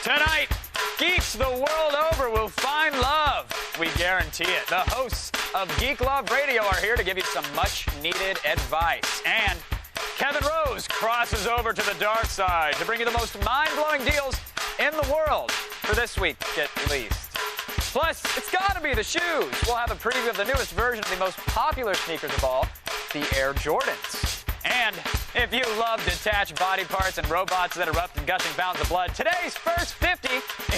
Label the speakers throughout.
Speaker 1: Tonight, geeks the world over will find love. We guarantee it. The hosts of Geek Love Radio are here to give you some much-needed advice. And Kevin Rose crosses over to the dark side to bring you the most mind-blowing deals in the world, for this week at least. Plus, it's got to be the shoes. We'll have a preview of the newest version of the most popular sneakers of all, the Air Jordans. And if you love detached body parts and robots that erupt in gushing fountains of blood, today's first 50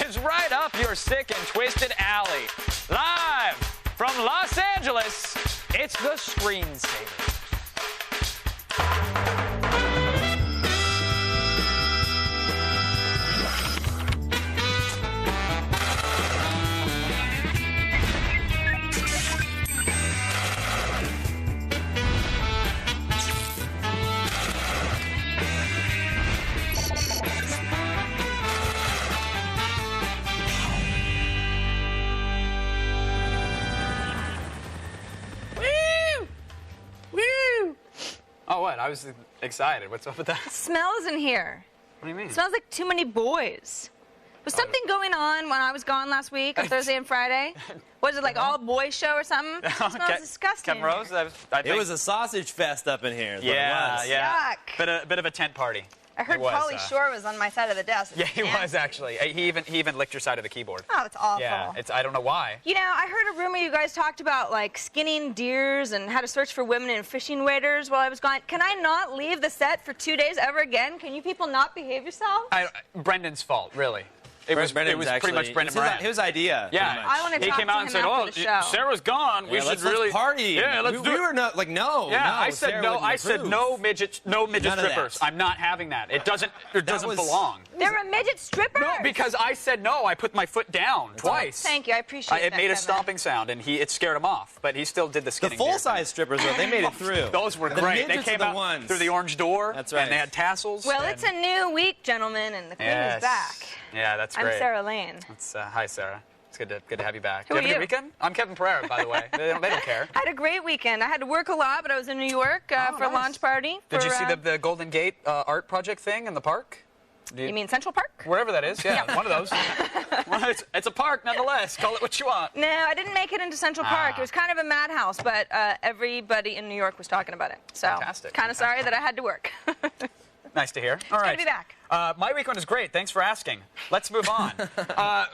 Speaker 1: is right up your sick and twisted alley. Live from Los Angeles, it's the Screensavers. Oh, what? I was excited. What's up with that?
Speaker 2: It smells in here.
Speaker 1: What do you mean?
Speaker 2: It smells like too many boys. Was something going on when I was gone last week on Thursday and Friday? Was it like all boys show or something? It smells disgusting.
Speaker 1: Kevin Rose? I think.
Speaker 3: It was a sausage fest up in here. Is
Speaker 1: Yeah,
Speaker 3: what it was.
Speaker 1: yeah.
Speaker 2: Yuck.
Speaker 1: Bit of a tent party.
Speaker 4: I heard Pauly Shore was on my side of the desk.
Speaker 1: Yeah, he was actually. He even licked your side of the keyboard.
Speaker 4: Oh, it's awful.
Speaker 1: Yeah, I don't know why.
Speaker 2: You know, I heard a rumor you guys talked about like skinning deers and how to search for women in fishing waders while I was gone. Can I not leave the set for 2 days ever again? Can you people not behave yourselves?
Speaker 1: Brendan's fault, really. It was pretty much Brendan Moran.
Speaker 3: His idea.
Speaker 1: Yeah,
Speaker 2: I want to
Speaker 1: he
Speaker 2: talk
Speaker 1: came
Speaker 2: to
Speaker 1: out
Speaker 2: him
Speaker 1: and said,
Speaker 2: after the show.
Speaker 1: Sarah's gone. We should
Speaker 3: let's
Speaker 1: really
Speaker 3: party.
Speaker 1: Yeah, let's do it.
Speaker 3: We were not like no.
Speaker 1: Yeah,
Speaker 3: no,
Speaker 1: I said
Speaker 3: Sarah
Speaker 1: no.
Speaker 3: wouldn't
Speaker 1: I said
Speaker 3: approve.
Speaker 1: no midget
Speaker 3: None of
Speaker 1: strippers.
Speaker 3: that.
Speaker 1: I'm not having that. It doesn't belong.
Speaker 2: They're a midget stripper.
Speaker 1: No, because I said no. I put my foot down twice.
Speaker 2: Thank you, I appreciate
Speaker 1: It
Speaker 2: that,
Speaker 1: made a
Speaker 2: Kevin.
Speaker 1: stomping sound, and it scared him off. But he still did the
Speaker 3: The
Speaker 1: skinning.
Speaker 3: full-size strippers, though, they made it through.
Speaker 1: Those were
Speaker 3: The
Speaker 1: great. They
Speaker 3: midgets
Speaker 1: came
Speaker 3: are the
Speaker 1: out
Speaker 3: ones.
Speaker 1: through the orange door.
Speaker 3: That's right.
Speaker 1: And they had tassels.
Speaker 2: Well, it's a new week, gentlemen, and the queen is back.
Speaker 1: Yeah, that's great.
Speaker 2: I'm Sarah Lane.
Speaker 1: Hi, Sarah. It's good to have you back.
Speaker 2: Who
Speaker 1: Did you have
Speaker 2: are
Speaker 1: a good weekend? I'm Kevin Pereira, by the way. They don't care.
Speaker 2: I had a great weekend. I had to work a lot, but I was in New York for a launch party.
Speaker 1: Did you see the Golden Gate art project thing in the park?
Speaker 2: You mean Central Park?
Speaker 1: Wherever that is, yeah, one of those. Well, it's a park nonetheless. Call it what you want.
Speaker 2: No, I didn't make it into Central Park. It was kind of a madhouse, but everybody in New York was talking about it. So,
Speaker 1: Fantastic.
Speaker 2: kind of sorry that I had to work.
Speaker 1: Nice to hear. All right.
Speaker 2: Good to be back.
Speaker 1: My weekend was great. Thanks for asking. Let's move on.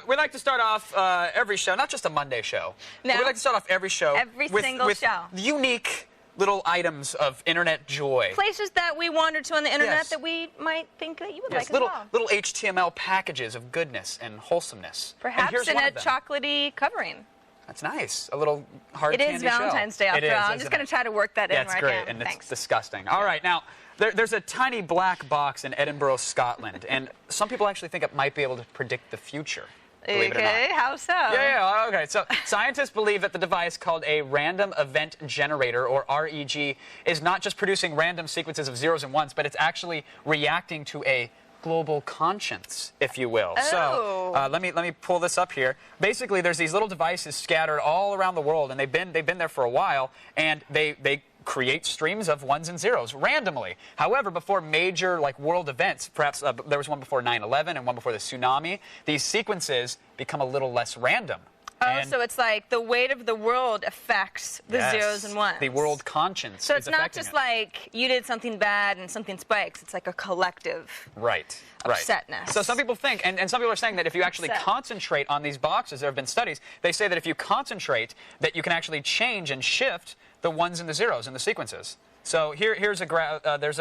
Speaker 1: We like to start off every show, not just a Monday show.
Speaker 2: No.
Speaker 1: We like to start off every show
Speaker 2: Every
Speaker 1: with
Speaker 2: single show.
Speaker 1: unique little items of internet joy.
Speaker 2: Places that we wander to on the internet
Speaker 1: Yes.
Speaker 2: that we might think that you would
Speaker 1: Yes,
Speaker 2: like as well.
Speaker 1: little HTML packages of goodness and wholesomeness. And
Speaker 2: Perhaps
Speaker 1: here's
Speaker 2: in
Speaker 1: one
Speaker 2: a
Speaker 1: of them.
Speaker 2: chocolatey covering.
Speaker 1: That's nice. A little hard
Speaker 2: It
Speaker 1: candy
Speaker 2: is
Speaker 1: shell.
Speaker 2: Valentine's Day, after
Speaker 1: It is,
Speaker 2: all. I'm
Speaker 1: isn't
Speaker 2: just going
Speaker 1: it?
Speaker 2: to try to work that in
Speaker 1: That's
Speaker 2: where
Speaker 1: great,
Speaker 2: I can.
Speaker 1: and
Speaker 2: Thanks.
Speaker 1: it's disgusting. All right, now, there's a tiny black box in Edinburgh, Scotland, and some people actually think it might be able to predict the future, believe it or not.
Speaker 2: Okay, how so?
Speaker 1: Yeah, okay. So scientists believe that the device called a random event generator, or REG, is not just producing random sequences of zeros and ones, but it's actually reacting to a global conscience, if you will.
Speaker 2: Oh.
Speaker 1: So let me pull this up here. Basically, there's these little devices scattered all around the world, and they've been there for a while, and they create streams of ones and zeros randomly. However, before major world events, perhaps there was one before 9/11 and one before the tsunami, these sequences become a little less random.
Speaker 2: Oh,
Speaker 1: And
Speaker 2: so it's like the weight of the world affects the
Speaker 1: yes,
Speaker 2: zeros and ones.
Speaker 1: the world conscience.
Speaker 2: So
Speaker 1: is
Speaker 2: it's not
Speaker 1: affecting
Speaker 2: just
Speaker 1: it.
Speaker 2: like you did something bad and something spikes. It's like a collective.
Speaker 1: Right.
Speaker 2: upsetness.
Speaker 1: So some people think, and some people are saying that if you actually
Speaker 2: Upset.
Speaker 1: concentrate on these boxes, there have been studies, they say that if you concentrate, that you can actually change and shift the ones and the zeros in the sequences. So here's a graph. There's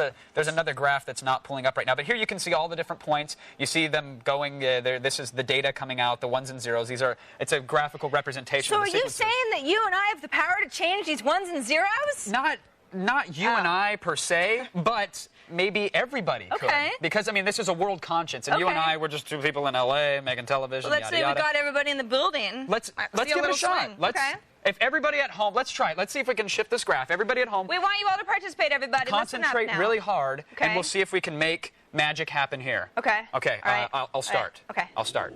Speaker 1: another graph that's not pulling up right now, but here you can see all the different points. You see them going. This is the data coming out, the ones and zeros. It's a graphical representation.
Speaker 2: So
Speaker 1: of
Speaker 2: are
Speaker 1: the
Speaker 2: you
Speaker 1: sequences.
Speaker 2: saying that you and I have the power to change these ones and zeros?
Speaker 1: Not you and I per se, but maybe everybody
Speaker 2: Okay.
Speaker 1: could. Because, I mean, this is a world conscience, and you and
Speaker 2: Okay.
Speaker 1: I, we're just two people in L.A. making television,
Speaker 2: Well, let's
Speaker 1: yada,
Speaker 2: say
Speaker 1: yada.
Speaker 2: we got everybody in the building.
Speaker 1: Let's
Speaker 2: See
Speaker 1: give it a
Speaker 2: little
Speaker 1: shot.
Speaker 2: swing.
Speaker 1: Let's.
Speaker 2: Okay.
Speaker 1: If everybody at home, let's try it. Let's see if we can shift this graph. Everybody at home,
Speaker 2: We want you all to participate, everybody. Listen up
Speaker 1: concentrate
Speaker 2: now.
Speaker 1: really hard, and
Speaker 2: Okay.
Speaker 1: we'll see if we can make magic happen here.
Speaker 2: Okay.
Speaker 1: Okay.
Speaker 2: All right.
Speaker 1: I'll start.
Speaker 2: All right. Okay.
Speaker 1: I'll start.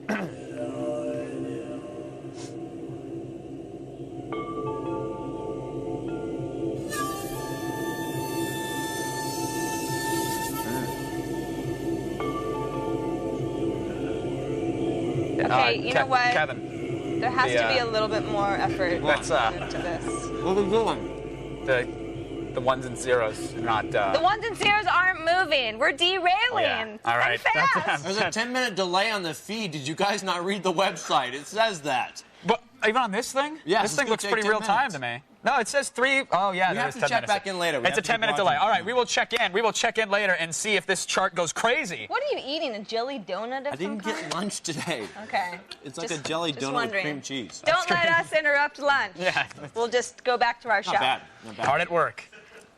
Speaker 4: Okay, you know what?
Speaker 1: Kevin.
Speaker 4: There has to be a little bit more effort
Speaker 1: That's,
Speaker 4: into this.
Speaker 3: What are we doing?
Speaker 1: The ones and zeros, not...
Speaker 4: The ones and zeros aren't moving. We're derailing.
Speaker 1: Yeah. All right.
Speaker 4: And fast.
Speaker 3: There's a 10-minute delay on the feed. Did you guys not read the website? It says that.
Speaker 1: But even on this thing?
Speaker 3: Yeah,
Speaker 1: this thing looks pretty real time to me. No, it says 3. Oh, yeah,
Speaker 3: We have to check back in later.
Speaker 1: It's a 10-minute delay. All right, we will check in. We will check in later and see if this chart goes crazy.
Speaker 4: What are you eating? A jelly donut of
Speaker 3: I didn't
Speaker 4: some kind?
Speaker 3: get lunch today.
Speaker 4: Okay.
Speaker 3: It's like a jelly donut
Speaker 4: wondering.
Speaker 3: with cream cheese.
Speaker 4: Don't let us interrupt lunch.
Speaker 1: Yeah.
Speaker 4: We'll just go back to our show.
Speaker 3: Not bad. Not bad.
Speaker 1: Hard at work,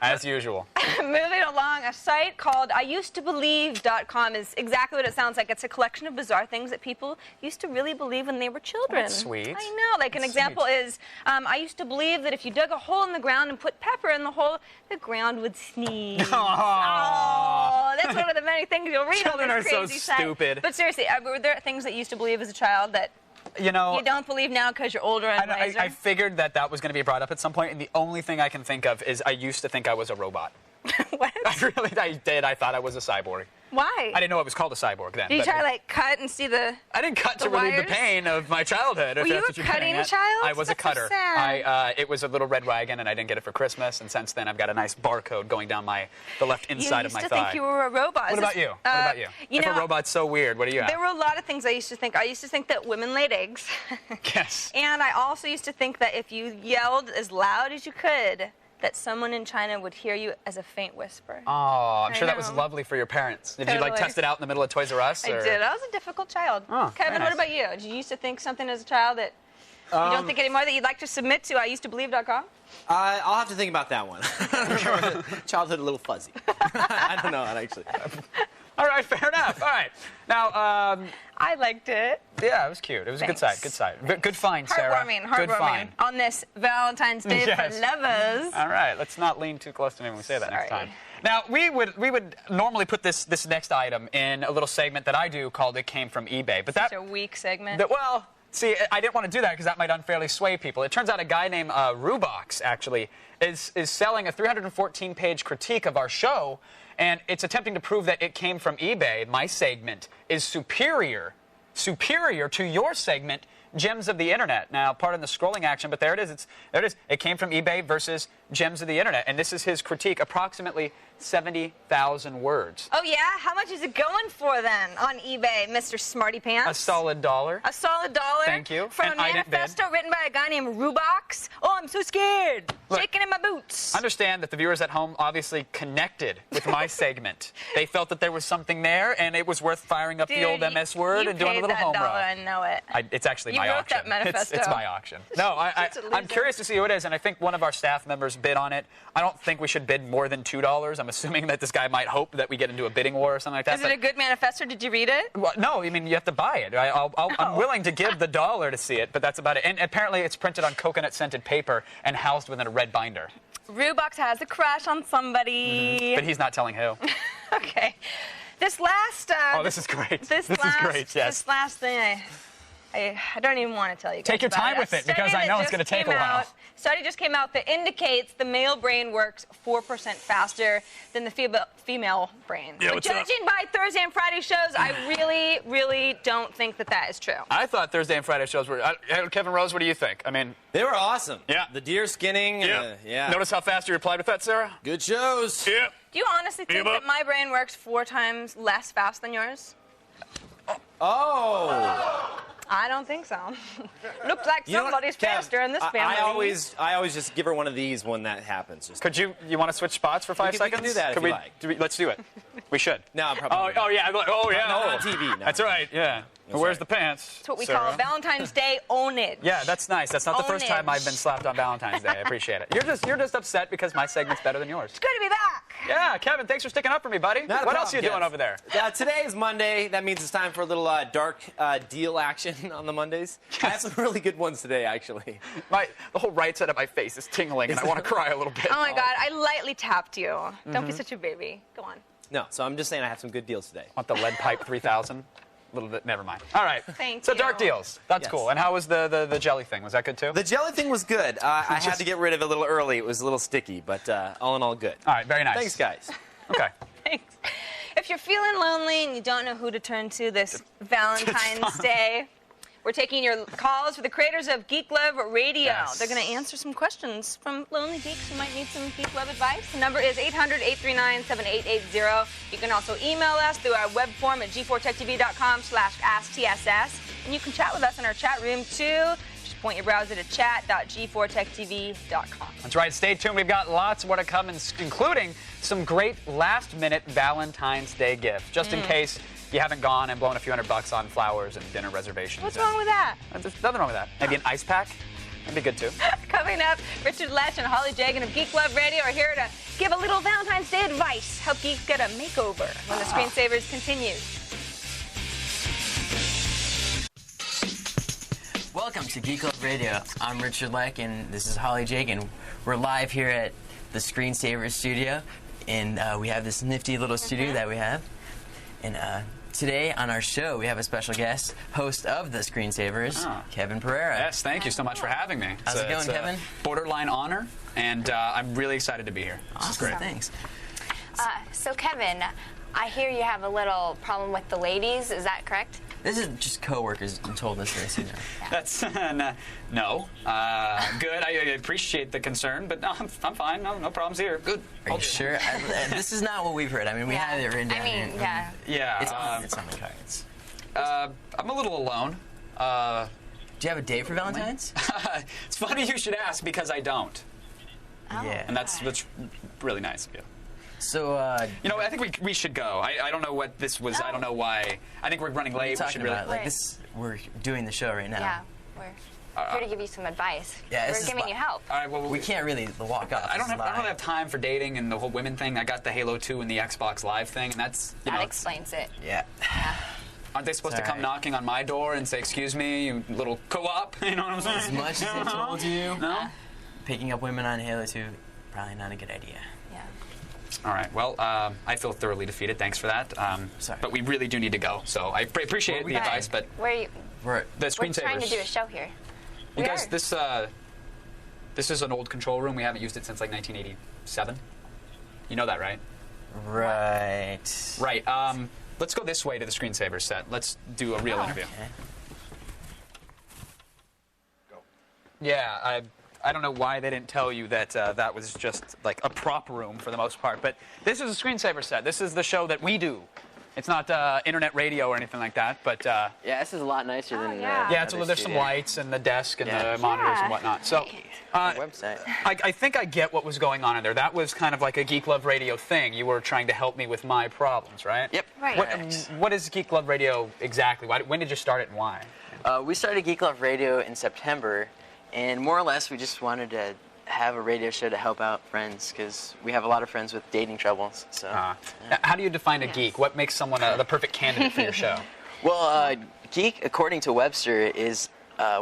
Speaker 1: as usual.
Speaker 4: Moving along, a site called IusedToBelieve.com is exactly what it sounds like. It's a collection of bizarre things that people used to really believe when they were children.
Speaker 1: That's sweet.
Speaker 4: I know. Like an example is, I used to believe that if you dug a hole in the ground and put pepper in the hole, the ground would sneeze. Oh, that's one of the many things you'll read
Speaker 1: Children
Speaker 4: on this
Speaker 1: are so
Speaker 4: crazy site.
Speaker 1: stupid.
Speaker 4: But seriously, were there things that you used to believe as a child that
Speaker 1: You know,
Speaker 4: you don't believe now because you're older and wiser?
Speaker 1: I figured that was going to be brought up at some point, and the only thing I can think of is I used to think I was a robot.
Speaker 4: What?
Speaker 1: I did. I thought I was a cyborg.
Speaker 4: Why?
Speaker 1: I didn't know it was called a cyborg then.
Speaker 4: Did you
Speaker 1: but-
Speaker 4: try to like cut and see the?
Speaker 1: I didn't cut
Speaker 4: the
Speaker 1: to relieve the
Speaker 4: wires?
Speaker 1: pain of my childhood. If
Speaker 4: Were you
Speaker 1: that's what you're
Speaker 4: cutting
Speaker 1: getting
Speaker 4: a
Speaker 1: at.
Speaker 4: child?
Speaker 1: I was a
Speaker 4: That's so
Speaker 1: cutter.
Speaker 4: sad.
Speaker 1: It was a little red wagon, and I didn't get it for Christmas. And since then, I've got a nice barcode going down the left inside of my
Speaker 4: You used to
Speaker 1: thigh.
Speaker 4: think you were a robot.
Speaker 1: What about you? What about you?
Speaker 4: You
Speaker 1: If
Speaker 4: know,
Speaker 1: a robot's so weird, what do you have?
Speaker 4: there were a lot of things I used to think. I used to think that women laid eggs.
Speaker 1: Yes.
Speaker 4: And I also used to think that if you yelled as loud as you could, that someone in China would hear you as a faint whisper.
Speaker 1: Oh, I'm sure that was
Speaker 4: know.
Speaker 1: lovely for your parents. Did you like
Speaker 4: Totally.
Speaker 1: test it out in the middle of Toys R Us?
Speaker 4: I
Speaker 1: or?
Speaker 4: did. I was a difficult child.
Speaker 1: Oh,
Speaker 4: Kevin,
Speaker 1: very
Speaker 4: what
Speaker 1: nice.
Speaker 4: about you? Did you used to think something as a child that you don't think anymore that you'd like to submit to IusedToBelieve.com?
Speaker 3: I'll have to think about that one. Childhood a little fuzzy. I don't know, actually.
Speaker 1: All right, fair enough. All right. Now,
Speaker 4: I liked it.
Speaker 1: yeah, it was cute. It was a good
Speaker 4: Thanks.
Speaker 1: site. Good site. Good find, Sarah.
Speaker 4: Heartwarming.
Speaker 1: Good find.
Speaker 4: On this Valentine's Day
Speaker 1: Yes.
Speaker 4: for lovers.
Speaker 1: All right, let's not lean too close to me when we say that next
Speaker 4: Sorry.
Speaker 1: time. Now, we would normally put this next item in a little segment that I do called "It Came from eBay," but
Speaker 4: Such a weak segment.
Speaker 1: well, see, I didn't want to do that because that might unfairly sway people. It turns out a guy named Rubox actually is selling a 314-page critique of our show, and it's attempting to prove that it came from eBay. My segment is superior to your segment, Gems of the Internet. Now, pardon the scrolling action, but there it is. There it is. It came from eBay versus Gems of the Internet, and this is his critique, approximately 70,000 words.
Speaker 4: Oh, yeah? How much is it going for then on eBay, Mr. Smarty Pants?
Speaker 1: A solid $1.
Speaker 4: A solid $1?
Speaker 1: Thank you.
Speaker 4: From
Speaker 1: And
Speaker 4: a
Speaker 1: I didn't bid.
Speaker 4: manifesto written by a guy named Rubox? Oh, I'm so scared.
Speaker 1: Look,
Speaker 4: Shaking in my boots.
Speaker 1: Understand that the viewers at home obviously connected with my segment. They felt that there was something there, and it was worth firing up the old MS Word and doing a little home
Speaker 4: You paid
Speaker 1: run.
Speaker 4: that $1, I know it.
Speaker 1: It's actually
Speaker 4: You
Speaker 1: my
Speaker 4: wrote
Speaker 1: auction.
Speaker 4: that manifesto.
Speaker 1: It's my auction. No,
Speaker 4: Such a
Speaker 1: I'm
Speaker 4: loser.
Speaker 1: curious to see who it is, and I think one of our staff members bid on it. I don't think we should bid more than $2. I'm assuming that this guy might hope that we get into a bidding war or something like that.
Speaker 4: Is it a good manifesto? Did you read it?
Speaker 1: Well, no, I mean, you have to buy it. I'm willing to give the $1 to see it, but that's about it. And apparently it's printed on coconut-scented paper and housed within a red binder.
Speaker 4: Rubox has a crush on somebody.
Speaker 1: But he's not telling who.
Speaker 4: Okay. This last...
Speaker 1: Oh, this is great.
Speaker 4: This
Speaker 1: is great, yes.
Speaker 4: This last thing, I don't even want to tell you guys
Speaker 1: Take your
Speaker 4: about
Speaker 1: time with it, because
Speaker 4: Study
Speaker 1: I know
Speaker 4: that
Speaker 1: it's gonna
Speaker 4: just
Speaker 1: take a
Speaker 4: came
Speaker 1: while.
Speaker 4: out- Study just came out that indicates the male brain works 4% faster than the female brain.
Speaker 1: Yeah,
Speaker 4: But
Speaker 1: what's up?
Speaker 4: judging by Thursday and Friday shows, I really, really don't think that is true.
Speaker 1: I thought Thursday and Friday shows were... Kevin Rose, what do you think? I mean...
Speaker 3: They were awesome.
Speaker 1: Yeah.
Speaker 3: The deer skinning. Yeah.
Speaker 1: Notice how fast you replied with that, Sarah?
Speaker 3: Good shows.
Speaker 1: Yeah.
Speaker 4: Do you honestly think
Speaker 1: Yeah,
Speaker 4: that my brain works 4 times less fast than yours?
Speaker 3: Oh.
Speaker 4: I don't think so. Looks like
Speaker 3: You know what,
Speaker 4: somebody's
Speaker 3: Kev,
Speaker 4: faster in this family.
Speaker 3: I always just give her one of these when that happens. Just
Speaker 1: Could you want to switch spots for 5
Speaker 3: we
Speaker 1: seconds?
Speaker 3: can do that if you like.
Speaker 1: Let's do it. We should.
Speaker 3: No, I'm probably
Speaker 1: Oh, yeah. Oh, yeah.
Speaker 3: Not
Speaker 1: oh.
Speaker 3: on TV, no.
Speaker 1: That's right, yeah. Who wears the pants?
Speaker 4: That's what we
Speaker 1: Sarah?
Speaker 4: call Valentine's Day ownage.
Speaker 1: Yeah, that's nice. That's not the first time
Speaker 4: Ownage.
Speaker 1: I've been slapped on Valentine's Day. I appreciate it. You're just upset because my segment's better than yours.
Speaker 4: It's good to be back.
Speaker 1: Yeah, Kevin, thanks for sticking up for me, buddy.
Speaker 3: Not a
Speaker 1: What else are you
Speaker 3: problem,
Speaker 1: doing
Speaker 3: Kev.
Speaker 1: over there?
Speaker 3: Today is Monday. That means it's time for a little dark deal action on the Mondays. I have some really good ones today, actually.
Speaker 1: The whole right side of my face is tingling, and I want to cry a little bit.
Speaker 4: Oh my God, I lightly tapped you. Don't be such a baby. Go on.
Speaker 3: No, so I'm just saying I have some good deals today.
Speaker 1: Want the lead pipe 3000? A little bit. Never mind. All right.
Speaker 4: Thank
Speaker 1: so
Speaker 4: you.
Speaker 1: dark deals. That's
Speaker 3: Yes.
Speaker 1: cool. And how was the jelly thing? Was that good too?
Speaker 3: The jelly thing was good. I had to get rid of it a little early. It was a little sticky, but all in all, good.
Speaker 1: All right. Very nice.
Speaker 3: Thanks, guys.
Speaker 1: Okay.
Speaker 4: Thanks. If you're feeling lonely and you don't know who to turn to this Valentine's Day,
Speaker 2: We're taking your calls for the creators of Geek Love Radio.
Speaker 1: Yes.
Speaker 2: They're going to answer some questions from lonely geeks who might need some Geek Love advice. The number is 800-839-7880. You can also email us through our web form at G4TechTV.com/AskTSS. And you can chat with us in our chat room, too. Just point your browser to chat.G4TechTV.com.
Speaker 1: That's right. Stay tuned. We've got lots more to come, including some great last-minute Valentine's Day gifts, just in case you haven't gone and blown a few $100 on flowers and dinner reservations.
Speaker 2: What's wrong with that?
Speaker 1: There's nothing wrong with that. Maybe an ice pack? That'd be good, too.
Speaker 2: Coming up, Richard Lech and Holly Jagan of Geek Love Radio are here to give a little Valentine's Day advice. Help geeks get a makeover when the Screensavers continues.
Speaker 5: Welcome to Geek Love Radio. I'm Richard Lech, and this is Holly Jagan. We're live here at the Screensavers studio, and we have this nifty little studio that we have. And today on our show, we have a special guest, host of the Screensavers, Kevin Pereira.
Speaker 1: Yes, thank you so much for having me.
Speaker 5: How's it going, Kevin?
Speaker 1: Borderline honor, and I'm really excited to be here.
Speaker 5: Awesome.
Speaker 1: This is great.
Speaker 5: Thanks.
Speaker 4: So Kevin, I hear you have a little problem with the ladies. Is that correct?
Speaker 5: This is just coworkers who told us this. You know.
Speaker 1: That's no. Good. I appreciate the concern, but no, I'm fine. No problems here. Good.
Speaker 5: Are you sure? This is not what we've heard. I mean, we have it written down here.
Speaker 1: Yeah.
Speaker 5: It's on the cards.
Speaker 1: I'm a little alone.
Speaker 5: Do you have a date for Valentine's?
Speaker 1: It's funny you should ask because I don't.
Speaker 4: Oh,
Speaker 5: Yeah.
Speaker 1: And that's really nice of you.
Speaker 5: So,
Speaker 1: I think we should go. I don't know what this was. I don't know why. I think we're running late.
Speaker 5: what are
Speaker 1: We
Speaker 5: you
Speaker 1: should
Speaker 5: talking
Speaker 1: really.
Speaker 5: about? Like this, we're doing the show right now.
Speaker 4: Yeah, we're here to give you some advice.
Speaker 5: Yeah, this
Speaker 4: we're
Speaker 5: is
Speaker 4: giving you help.
Speaker 1: All right. Well,
Speaker 5: We can't really walk off.
Speaker 1: I don't
Speaker 5: This is live.
Speaker 1: have time for dating and the whole women thing. I got the Halo 2 and the Xbox Live thing, and that's
Speaker 4: That explains it.
Speaker 5: Yeah.
Speaker 1: aren't they supposed
Speaker 5: It's
Speaker 1: to come
Speaker 5: all right.
Speaker 1: knocking on my door and say, "Excuse me, you little co-op"? You know what I'm saying?
Speaker 5: As much as they told you,
Speaker 1: No.
Speaker 5: picking up women on Halo 2, probably not a good idea.
Speaker 4: Yeah.
Speaker 1: All right. Well, I feel thoroughly defeated. Thanks for that.
Speaker 5: Sorry.
Speaker 1: But we really do need to go. So I appreciate the advice, but
Speaker 4: Where you?
Speaker 5: We're
Speaker 1: the
Speaker 4: We're
Speaker 1: screensavers.
Speaker 4: trying to do a show here.
Speaker 1: You
Speaker 4: We
Speaker 1: guys,
Speaker 4: are.
Speaker 1: this is an old control room. We haven't used it since like 1987. You know that, right?
Speaker 5: right.
Speaker 1: Right. Let's go this way to the screensaver set. Let's do a real interview.
Speaker 5: Okay.
Speaker 1: Yeah, I don't know why they didn't tell you that that was just like a prop room for the most part, but this is a screensaver set. This is the show that we do. It's not internet radio or anything like that, but
Speaker 6: Yeah, this is a lot nicer than
Speaker 4: yeah.
Speaker 1: yeah, it's
Speaker 6: other
Speaker 1: there's some
Speaker 6: studio.
Speaker 1: lights and the desk and
Speaker 5: Yeah.
Speaker 1: the monitors and whatnot. So
Speaker 5: Website.
Speaker 1: I think I get what was going on in there. That was kind of like a Geek Love Radio thing. You were trying to help me with my problems, right?
Speaker 5: Yep.
Speaker 4: Right.
Speaker 1: What is Geek Love Radio exactly? When did you start it and why?
Speaker 5: We started Geek Love Radio in September, and more or less we just wanted to have a radio show to help out friends because we have a lot of friends with dating troubles. So,
Speaker 1: How do you define a geek? What makes someone the perfect candidate for your show?
Speaker 5: well, geek, according to Webster, is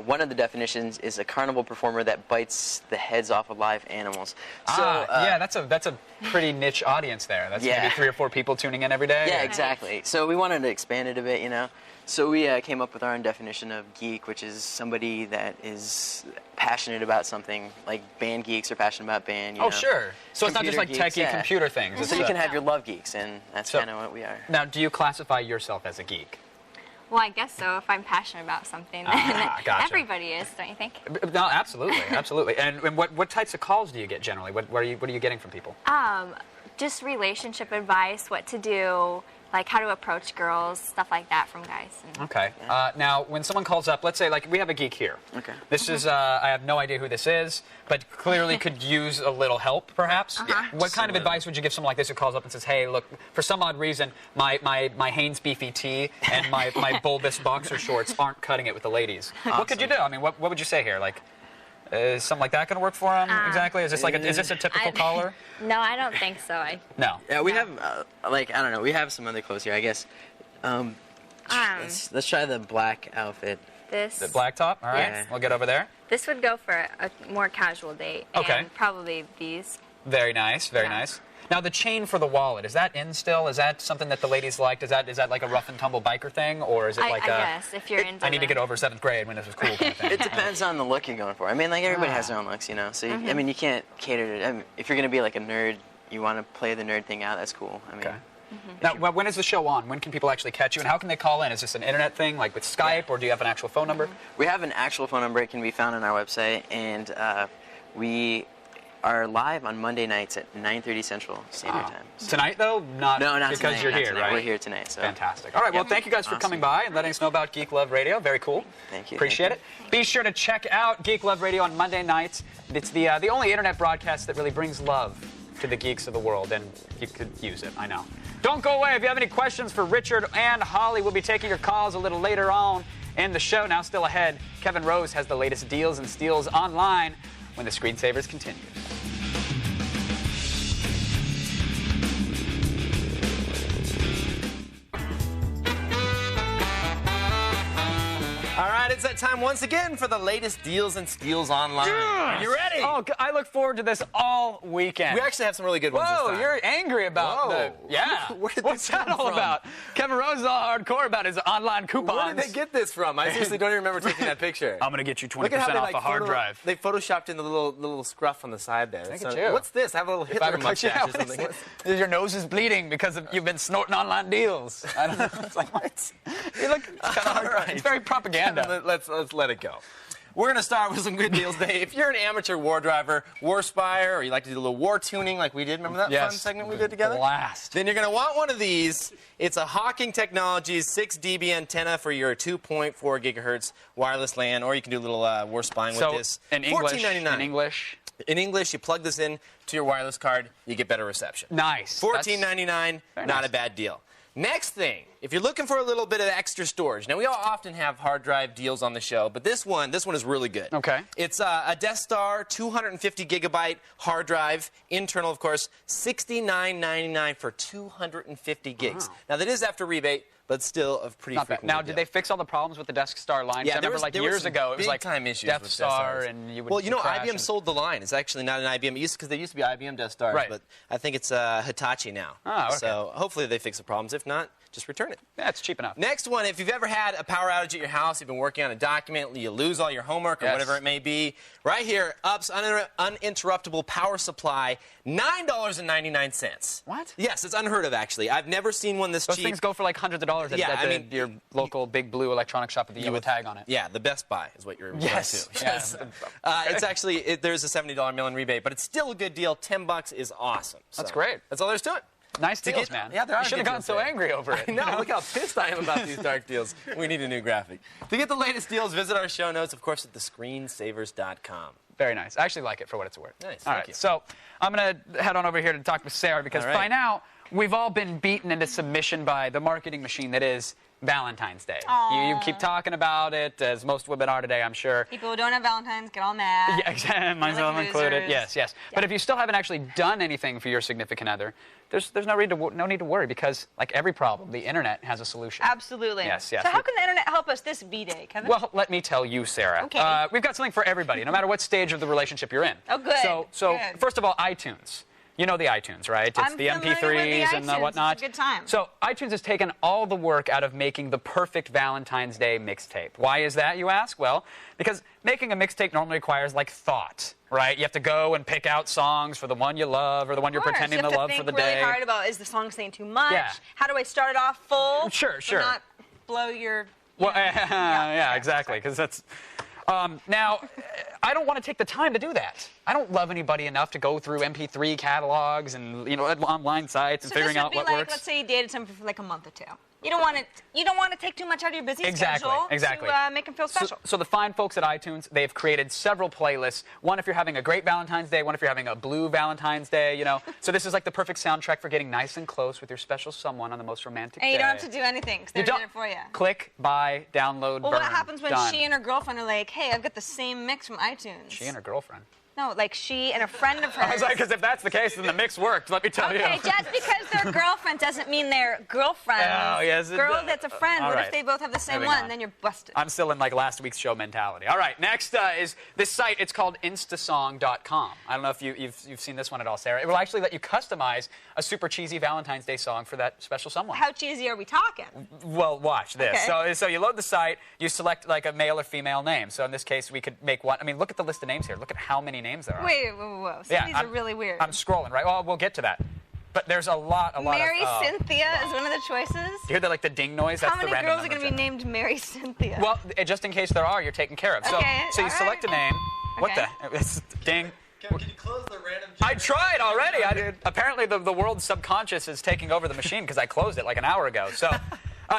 Speaker 5: one of the definitions is a carnival performer that bites the heads off of live animals. So,
Speaker 1: yeah, that's a pretty niche audience there. That's
Speaker 5: Yeah.
Speaker 1: maybe 3 or 4 people tuning in every day.
Speaker 5: Yeah,
Speaker 1: or-
Speaker 5: exactly. So we wanted to expand it a bit, you know. So we came up with our own definition of geek, which is somebody that is passionate about something. Like band geeks are passionate about band. You
Speaker 1: Oh,
Speaker 5: know.
Speaker 1: sure. So it's not just
Speaker 5: Computer
Speaker 1: like
Speaker 5: geeks,
Speaker 1: techie
Speaker 5: yeah.
Speaker 1: computer things. It's
Speaker 5: So you
Speaker 1: a-
Speaker 5: can have your love geeks, and that's
Speaker 1: So-
Speaker 5: kind of what we are.
Speaker 1: Now, do you classify yourself as a geek?
Speaker 4: Well, I guess so. If I'm passionate about something, then
Speaker 1: Gotcha.
Speaker 4: everybody is, don't you think?
Speaker 1: No, absolutely, absolutely. And what types of calls do you get generally? What are you getting from people?
Speaker 4: Just relationship advice, what to do, like how to approach girls, stuff like that from guys. And
Speaker 1: Okay. Now, when someone calls up, let's say, like, we have a geek here.
Speaker 5: Okay.
Speaker 1: This is, I have no idea who this is, but clearly could use a little help, perhaps.
Speaker 4: Yeah.
Speaker 1: What kind of advice would you give someone like this who calls up and says, hey, look, for some odd reason, my Hanes beefy tee and my bulbous boxer shorts aren't cutting it with the ladies. What could you do? I mean, what would you say here? Like, is something like that going to work for them exactly? Is this is this a typical caller?
Speaker 4: No, I don't think so.
Speaker 1: No.
Speaker 5: Yeah, we have like I don't know. We have some other clothes here, I guess. Let's try the black outfit.
Speaker 4: This
Speaker 1: The black top? All right.
Speaker 5: Yeah.
Speaker 1: We'll get over there.
Speaker 4: this would go for a more casual date.
Speaker 1: Okay.
Speaker 4: And probably these.
Speaker 1: Very nice, very
Speaker 4: Yeah.
Speaker 1: nice. Now, the chain for the wallet, is that in still? Is that something that the ladies liked? Is that like a rough and tumble biker thing? Or is it
Speaker 4: I
Speaker 1: like
Speaker 4: guess if you're into
Speaker 1: I need to
Speaker 4: the-
Speaker 1: get over 7th grade when this was cool kind of thing?
Speaker 5: It depends on the look you're going for. I mean, like everybody has their own looks, you know. So you, I mean, you can't cater to. I mean, if you're gonna be like a nerd, you want to play the nerd thing out. That's cool. I mean,
Speaker 1: Okay. Now, when is the show on? When can people actually catch you, and how can they call in? Is this an internet thing, like with Skype, or do you have an actual phone number?
Speaker 5: We have an actual phone number. It can be found on our website, and we are live on Monday nights at 9:30 Central Standard Time. So.
Speaker 1: Tonight, though? Not
Speaker 5: because
Speaker 1: tonight, you're here, right?
Speaker 5: We're here tonight. So.
Speaker 1: Fantastic. All right, well, thank you guys for coming by and letting us know about Geek Love Radio. Very cool.
Speaker 5: Thank you.
Speaker 1: Appreciate it. Be sure to check out Geek Love Radio on Monday nights. It's the only internet broadcast that really brings love to the geeks of the world, and you could use it, I know. Don't go away. If you have any questions for Richard and Holly, we'll be taking your calls a little later on in the show. Now, still ahead, Kevin Rose has the latest deals and steals online when the Screensavers continues.
Speaker 3: All right, it's that time once again for the latest deals and steals online. Are you ready?
Speaker 1: Oh, I look forward to this all weekend.
Speaker 3: We actually have some really good ones this
Speaker 1: Whoa,
Speaker 3: time.
Speaker 1: you're angry about the... Yeah. What's that all about? Kevin Rose is all hardcore about his online coupons.
Speaker 3: Where did they get this from? I seriously don't even remember taking that picture.
Speaker 1: I'm going to get you 20% off a hard drive.
Speaker 3: They photoshopped in the little scruff on the side there.
Speaker 1: Look at you.
Speaker 3: What's this? I have a little Hitler mustache or something.
Speaker 1: Your nose is bleeding because you've been snorting online deals. I don't know. It's like, what? You look kind of hard. Right. It's very propaganda.
Speaker 3: Let's let it go. We're going to start with some good deals today. If you're an amateur war driver, war spire, or you like to do a little war tuning like we did, remember that fun segment we did together?
Speaker 1: Blast.
Speaker 3: Then you're going to want one of these. It's a Hawking Technologies 6 dB antenna for your 2.4 gigahertz wireless LAN, or you can do a little war spying with this.
Speaker 1: In English,
Speaker 3: $14.99. In English, you plug this in to your wireless card, you get better reception.
Speaker 1: Nice.
Speaker 3: $14.99, not a bad deal. Next thing, if you're looking for a little bit of extra storage, now we all often have hard drive deals on the show, but this one is really good.
Speaker 1: Okay.
Speaker 3: It's a Death Star 250 gigabyte hard drive, internal of course, $69.99 for 250 gigs. Wow. Now that is after rebate, but still a pretty frequent
Speaker 1: Now,
Speaker 3: deal.
Speaker 1: did they fix all the problems with the Death Star line?
Speaker 3: Yeah,
Speaker 1: I remember like years ago, it was like Death Star, and you would
Speaker 3: Well, you know,
Speaker 1: crash
Speaker 3: IBM sold the line. It's actually not an IBM. Because they used to be IBM Death Stars, but I think it's Hitachi now.
Speaker 1: Oh, okay.
Speaker 3: So hopefully they fix the problems. If not, just return it.
Speaker 1: Yeah, it's cheap enough.
Speaker 3: Next one, if you've ever had a power outage at your house, you've been working on a document, you lose all your homework or whatever it may be, right here, UPS uninterruptible power supply, $9.99.
Speaker 1: What?
Speaker 3: Yes, it's unheard of, actually. I've never seen one this cheap.
Speaker 1: Those things go for like hundreds of dollars at your local Big Blue electronic shop with the yellow tag on it.
Speaker 3: Yeah, the Best Buy is what you're referring to.
Speaker 1: Yes.
Speaker 3: It's actually, there's a $70 mail-in rebate, but it's still a good deal. $10 is awesome. So,
Speaker 1: that's great.
Speaker 3: That's all there is to it.
Speaker 1: Nice deals, man.
Speaker 3: Yeah, there are.
Speaker 1: You should have gotten so angry over it.
Speaker 3: No, look how pissed I am about these dark deals. We need a new graphic. To get the latest deals, visit our show notes, of course, at thescreensavers.com.
Speaker 1: Very nice. I actually like it for what it's worth.
Speaker 3: Nice.
Speaker 1: All
Speaker 3: Thank
Speaker 1: right.
Speaker 3: you.
Speaker 1: So I'm going to head on over here to talk with Sarah because by now we've all been beaten into submission by the marketing machine that is Valentine's Day. You keep talking about it, as most women are today, I'm sure.
Speaker 2: People who don't have Valentine's get all mad.
Speaker 1: Yeah, exactly. Myself included. Yes.
Speaker 2: Yeah.
Speaker 1: But if you still haven't actually done anything for your significant other, there's no need to worry because, like every problem, the internet has a solution.
Speaker 2: Absolutely.
Speaker 1: Yes.
Speaker 2: So how can the internet help us this B-Day, Kevin?
Speaker 1: Well, let me tell you, Sarah.
Speaker 2: Okay.
Speaker 1: We've got something for everybody, no matter what stage of the relationship you're in.
Speaker 2: Oh, good.
Speaker 1: So first of all, iTunes. You know the iTunes, right? It's the MP3s and the whatnot.
Speaker 2: It's a good time.
Speaker 1: So iTunes has taken all the work out of making the perfect Valentine's Day mixtape. Why is that, you ask? Well, because making a mixtape normally requires, like, thought, right? You have to go and pick out songs for the one you love or the one you're pretending to love for the day.
Speaker 2: You have to think really hard about, is the song saying too much?
Speaker 1: Yeah.
Speaker 2: How do I start it off full?
Speaker 1: Sure.
Speaker 2: But not blow your...
Speaker 1: Well, yeah, exactly, because that's... Now, I don't want to take the time to do that. I don't love anybody enough to go through MP3 catalogs and online sites and figuring out what works.
Speaker 2: Let's say you dated someone for like a month or two. You don't want to take too much out of your busy schedule to make them feel special.
Speaker 1: So the fine folks at iTunes, they've created several playlists. One if you're having a great Valentine's Day, one if you're having a blue Valentine's Day, you know. So this is like the perfect soundtrack for getting nice and close with your special someone on the most romantic day.
Speaker 2: And you don't have to do anything because they're doing it for you.
Speaker 1: Click, buy, download,
Speaker 2: Well,
Speaker 1: burn.
Speaker 2: what happens when
Speaker 1: Done.
Speaker 2: she and her girlfriend are like, hey, I've got the same mix from iTunes?
Speaker 1: She and her girlfriend.
Speaker 2: No, like she and a friend of hers.
Speaker 1: I was like, because if that's the case, then the mix worked, let me tell you.
Speaker 2: Okay, just because they're girlfriend doesn't mean they're girlfriends.
Speaker 1: Oh, yes, it
Speaker 2: Girl
Speaker 1: does.
Speaker 2: that's a friend.
Speaker 1: All
Speaker 2: What
Speaker 1: right.
Speaker 2: if they both have the same
Speaker 1: Moving
Speaker 2: one?
Speaker 1: on.
Speaker 2: Then you're busted.
Speaker 1: I'm still in like last week's show mentality. All right, next is this site. It's called Instasong.com. I don't know if you've seen this one at all, Sarah. It will actually let you customize a super cheesy Valentine's Day song for that special someone.
Speaker 2: How cheesy are we talking?
Speaker 1: Well, watch this.
Speaker 2: Okay.
Speaker 1: So you load the site, you select like a male or female name. So in this case, we could make one. I mean, look at the list of names here. Look at how many names there are.
Speaker 2: Wait, whoa. Some of these are really weird.
Speaker 1: I'm scrolling, right? Well, we'll get to that. But there's a lot
Speaker 2: Mary
Speaker 1: of...
Speaker 2: Cynthia is one of the choices.
Speaker 1: You hear the ding noise? That's
Speaker 2: How many
Speaker 1: the random
Speaker 2: girls are going to be named Mary Cynthia?
Speaker 1: Well, just in case there are, you're taken care of. So,
Speaker 2: Okay,
Speaker 1: so you select a name. What
Speaker 2: Okay.
Speaker 1: the? It's ding.
Speaker 3: Can you close the random
Speaker 1: I tried already. Apparently, the world's subconscious is taking over the machine because I closed it like an hour ago. So.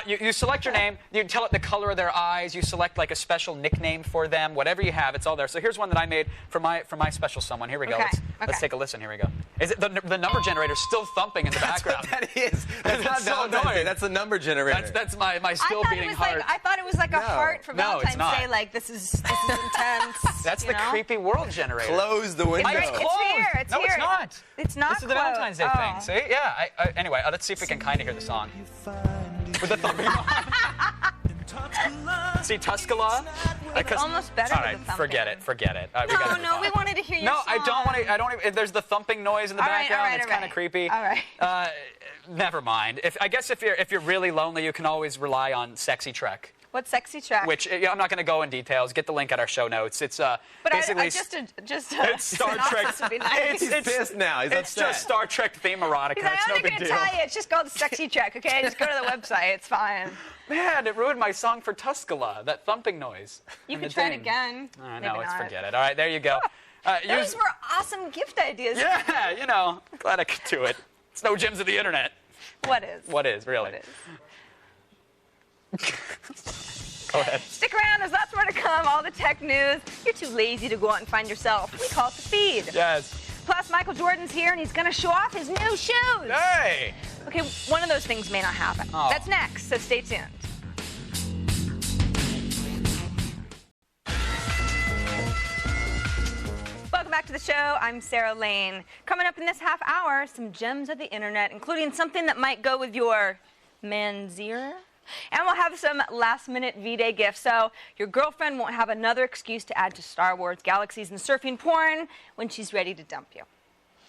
Speaker 1: You select your name, you tell it the color of their eyes, you select like a special nickname for them, whatever you have, it's all there. So here's one that I made for my special someone. Here we go.
Speaker 2: Okay,
Speaker 1: Let's take a listen. Here we go. Is it the number generator still thumping in the background?
Speaker 3: That's what that is. That's not
Speaker 1: so
Speaker 3: Valentine's Day.
Speaker 1: annoying.
Speaker 3: That's the number generator.
Speaker 1: That's my still beating heart.
Speaker 2: I thought it was like a heart for
Speaker 1: No, it's
Speaker 2: Valentine's
Speaker 1: not.
Speaker 2: Day. Like this is intense.
Speaker 1: That's
Speaker 2: you
Speaker 1: the
Speaker 2: know?
Speaker 1: creepy world generator.
Speaker 3: Close the window.
Speaker 2: It's
Speaker 1: closed.
Speaker 2: here. It's
Speaker 1: no,
Speaker 2: here.
Speaker 1: it's not.
Speaker 2: It's not.
Speaker 1: This is the
Speaker 2: closed.
Speaker 1: Valentine's Day thing. See? Yeah. Anyway, let's see if we can kind of hear the song. With the thumping on. See, Tuscala?
Speaker 2: It's almost better
Speaker 1: All
Speaker 2: with
Speaker 1: right,
Speaker 2: the thumping.
Speaker 1: forget it. We gotta move on.
Speaker 2: We wanted to hear your
Speaker 1: No,
Speaker 2: song.
Speaker 1: I don't want to. I don't even. There's the thumping noise in the background. It's kind of creepy.
Speaker 2: All right.
Speaker 1: Never mind. I guess if you're really lonely, you can always rely on Sexy Trek.
Speaker 2: What sexy track?
Speaker 1: Which I'm not going to go in details. Get the link at our show notes. It's basically
Speaker 2: it's
Speaker 1: Star Trek.
Speaker 2: Would be nice.
Speaker 3: He's pissed now. He's
Speaker 1: It's
Speaker 3: upset.
Speaker 1: just Star Trek theme erotica.
Speaker 2: He's like,
Speaker 1: It's
Speaker 2: I'm
Speaker 1: no
Speaker 2: not
Speaker 1: big
Speaker 2: gonna
Speaker 1: deal.
Speaker 2: tell you. It's just called Sexy Track, okay? Just go to the website. It's fine.
Speaker 1: Man, it ruined my song for Tuscala. That thumping noise.
Speaker 2: You
Speaker 1: And
Speaker 2: can
Speaker 1: the
Speaker 2: try it
Speaker 1: ding.
Speaker 2: again.
Speaker 1: No,
Speaker 2: Maybe
Speaker 1: let's
Speaker 2: not.
Speaker 1: forget it. All right, there you go.
Speaker 2: Those were awesome gift ideas.
Speaker 1: Yeah, glad I could do it. It's no gems of the internet.
Speaker 2: What is?
Speaker 1: What is, really?
Speaker 2: What is?
Speaker 1: Go ahead.
Speaker 2: Stick around as that's where to come. All the tech news. You're too lazy to go out and find yourself. We call it the feed.
Speaker 1: Yes.
Speaker 2: Plus, Michael Jordan's here, and he's going to show off his new shoes.
Speaker 1: Hey!
Speaker 2: Okay, one of those things may not happen.
Speaker 1: Oh.
Speaker 2: That's next, so stay tuned. Welcome back to the show. I'm Sarah Lane. Coming up in this half hour, some gems of the internet, including something that might go with your manzier. And we'll have some last-minute V-Day gifts, so your girlfriend won't have another excuse to add to Star Wars, galaxies, and surfing porn when she's ready to dump you.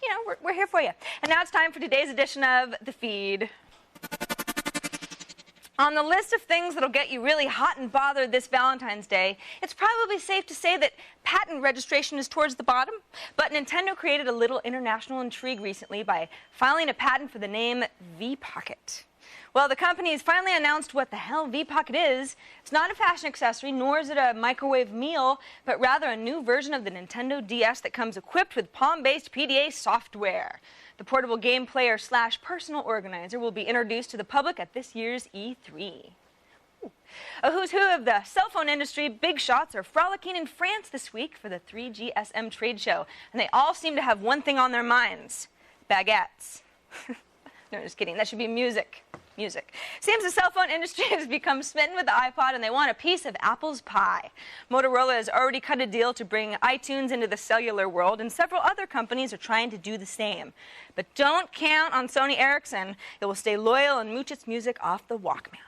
Speaker 2: You know, we're here for you. And now it's time for today's edition of The Feed. On the list of things that'll get you really hot and bothered this Valentine's Day, it's probably safe to say that patent registration is towards the bottom. But Nintendo created a little international intrigue recently by filing a patent for the name V-Pocket. Well, the company has finally announced what the hell V-Pocket is. It's not a fashion accessory, nor is it a microwave meal, but rather a new version of the Nintendo DS that comes equipped with Palm-based PDA software. The portable game player / personal organizer will be introduced to the public at this year's E3. A who's who of the cell phone industry big shots are frolicking in France this week for the 3GSM trade show, and they all seem to have one thing on their minds: baguettes. No, just kidding. That should be music. Music. Seems the cell phone industry has become smitten with the iPod and they want a piece of Apple's pie. Motorola has already cut a deal to bring iTunes into the cellular world, and several other companies are trying to do the same. But don't count on Sony Ericsson. It will stay loyal and mooch its music off the Walkman.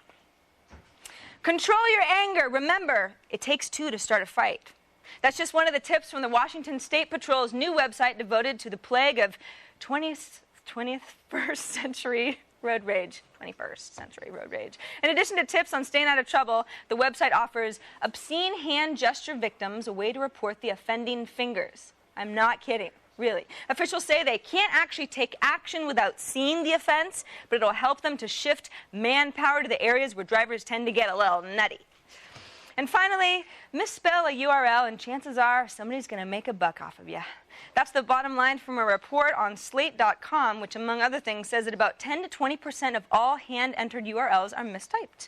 Speaker 2: Control your anger. Remember, it takes two to start a fight. That's just one of the tips from the Washington State Patrol's new website devoted to the plague of 21st century road rage. 21st century road rage. In addition to tips on staying out of trouble, the website offers obscene hand gesture victims a way to report the offending fingers. I'm not kidding. Really. Officials say they can't actually take action without seeing the offense, but it'll help them to shift manpower to the areas where drivers tend to get a little nutty. And finally, misspell a URL and chances are somebody's going to make a buck off of you. That's the bottom line from a report on Slate.com, which among other things says that about 10 to 20% of all hand-entered URLs are mistyped.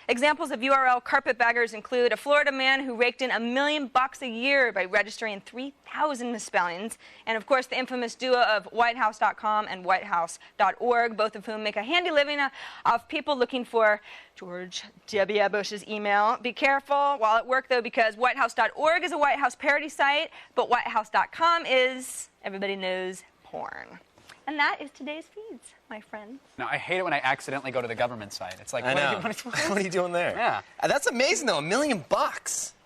Speaker 2: Examples of URL carpetbaggers include a Florida man who raked in $1 million a year by registering 3,000 misspellings, and of course the infamous duo of whitehouse.com and whitehouse.org, both of whom make a handy living of people looking for George W. Bush's email. Be careful while at work, though, because whitehouse.org is a White House parody site, but whitehouse.com is, everybody knows, porn. And that is today's feeds, my friends.
Speaker 1: No, I hate it when I accidentally go to the government site. It's like,
Speaker 3: I know.
Speaker 1: what
Speaker 3: are you doing there?
Speaker 1: Yeah.
Speaker 3: That's amazing, though. $1 million.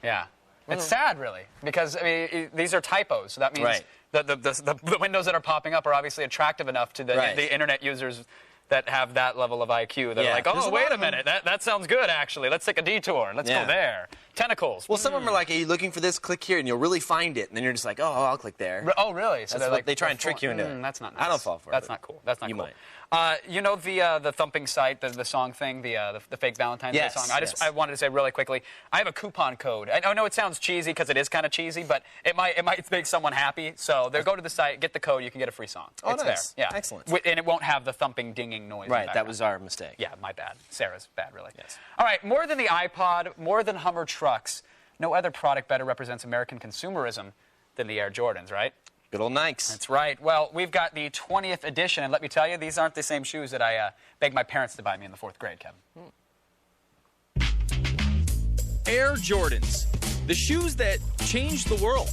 Speaker 1: Yeah. It's sad, really, because I mean, these are typos. So that means
Speaker 3: Right.
Speaker 1: the windows that are popping up are obviously attractive enough to the internet users that have that level of IQ that are like, oh, wait a minute, that sounds good, actually. Let's take a detour. Let's go there. Tentacles.
Speaker 3: Well, some of them are like, are you looking for this? Click here, and you'll really find it. And then you're just like, oh, I'll click there.
Speaker 1: Oh, really? So
Speaker 3: That's what
Speaker 1: like,
Speaker 3: they try and trick you into it.
Speaker 1: That's not nice.
Speaker 3: I don't fall for it.
Speaker 1: That's not cool. That's not
Speaker 3: you
Speaker 1: cool.
Speaker 3: Might.
Speaker 1: You know the thumping site, the song thing, the fake Valentine's Day song? I wanted to say really quickly, I have a coupon code. I know it sounds cheesy because it is kind of cheesy, but it might make someone happy. So go to the site, get the code, you can get a free song.
Speaker 3: Oh,
Speaker 1: it's
Speaker 3: nice.
Speaker 1: there. Yeah.
Speaker 3: Excellent.
Speaker 1: And it won't have the thumping, dinging noise.
Speaker 3: Right, that was our mistake.
Speaker 1: Yeah, my bad. Sarah's bad, really.
Speaker 3: Yes.
Speaker 1: All right, more than the iPod, more than Hummer trucks, no other product better represents American consumerism than the Air Jordans, right?
Speaker 3: Good old Nikes.
Speaker 1: That's right. Well, we've got the 20th edition, and let me tell you, these aren't the same shoes that I begged my parents to buy me in the 4th grade, Kevin.
Speaker 7: Air Jordans, the shoes that changed the world.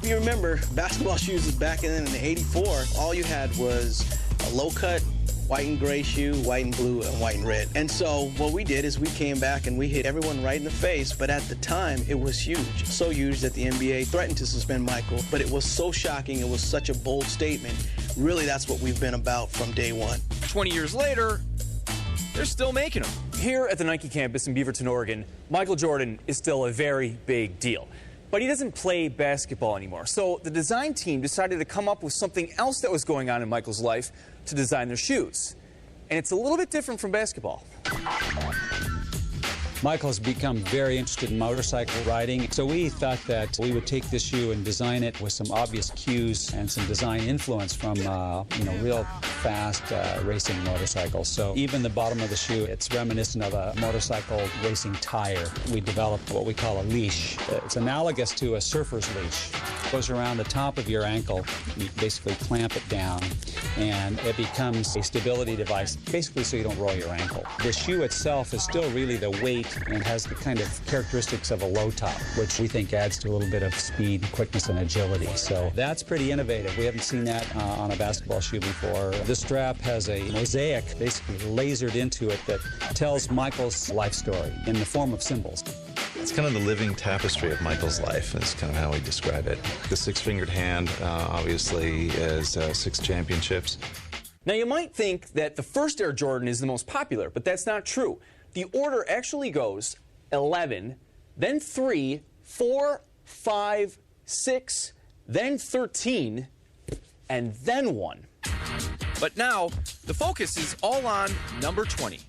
Speaker 8: You remember, basketball shoes back in '84, all you had was a low-cut, white and gray shoe, white and blue, and white and red. And so what we did is we came back and we hit everyone right in the face, but at the time, it was huge. So huge that the NBA threatened to suspend Michael, but it was so shocking, it was such a bold statement. Really, that's what we've been about from day one.
Speaker 7: 20 years later, they're still making them.
Speaker 9: Here at the Nike campus in Beaverton, Oregon, Michael Jordan is still a very big deal. But he doesn't play basketball anymore. So the design team decided to come up with something else that was going on in Michael's life to design their shoes. And it's a little bit different from basketball.
Speaker 10: Michael's become very interested in motorcycle riding, so we thought that we would take this shoe and design it with some obvious cues and some design influence from, real fast racing motorcycles. So even the bottom of the shoe, it's reminiscent of a motorcycle racing tire. We developed what we call a leash. It's analogous to a surfer's leash. It goes around the top of your ankle. You basically clamp it down, and it becomes a stability device, basically so you don't roll your ankle. The shoe itself is still really the weight and has the kind of characteristics of a low top, which we think adds to a little bit of speed, quickness, and agility. So that's pretty innovative. We haven't seen that on a basketball shoe before. This strap has a mosaic basically lasered into it that tells Michael's life story in the form of symbols.
Speaker 11: It's kind of the living tapestry of Michael's life, is kind of how we describe it. The six-fingered hand, obviously, is 6 championships.
Speaker 9: Now, you might think that the first Air Jordan is the most popular, but that's not true. The order actually goes 11, then 3, 4, 5, 6, then 13, and then 1.
Speaker 7: But now, the focus is all on number 20.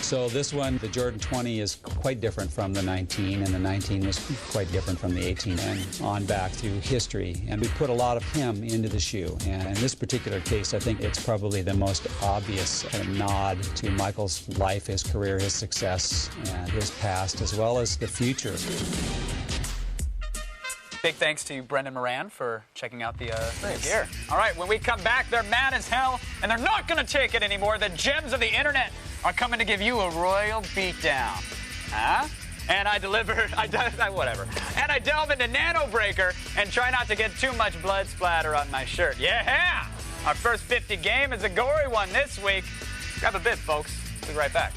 Speaker 10: So this one, the Jordan 20, is quite different from the 19, and the 19 was quite different from the 18, and on back through history. And we put a lot of him into the shoe. And in this particular case, I think it's probably the most obvious kind of nod to Michael's life, his career, his success, and his past, as well as the future.
Speaker 1: Big thanks to Brendan Moran for checking out the gear. All right, when we come back, they're mad as hell, and they're not going to take it anymore. The gems of the internet are coming to give you a royal beatdown. Huh? And whatever. And I delve into Nanobreaker and try not to get too much blood splatter on my shirt. Yeah! Our first 50 game is a gory one this week. Grab a bit, folks. We'll be right back.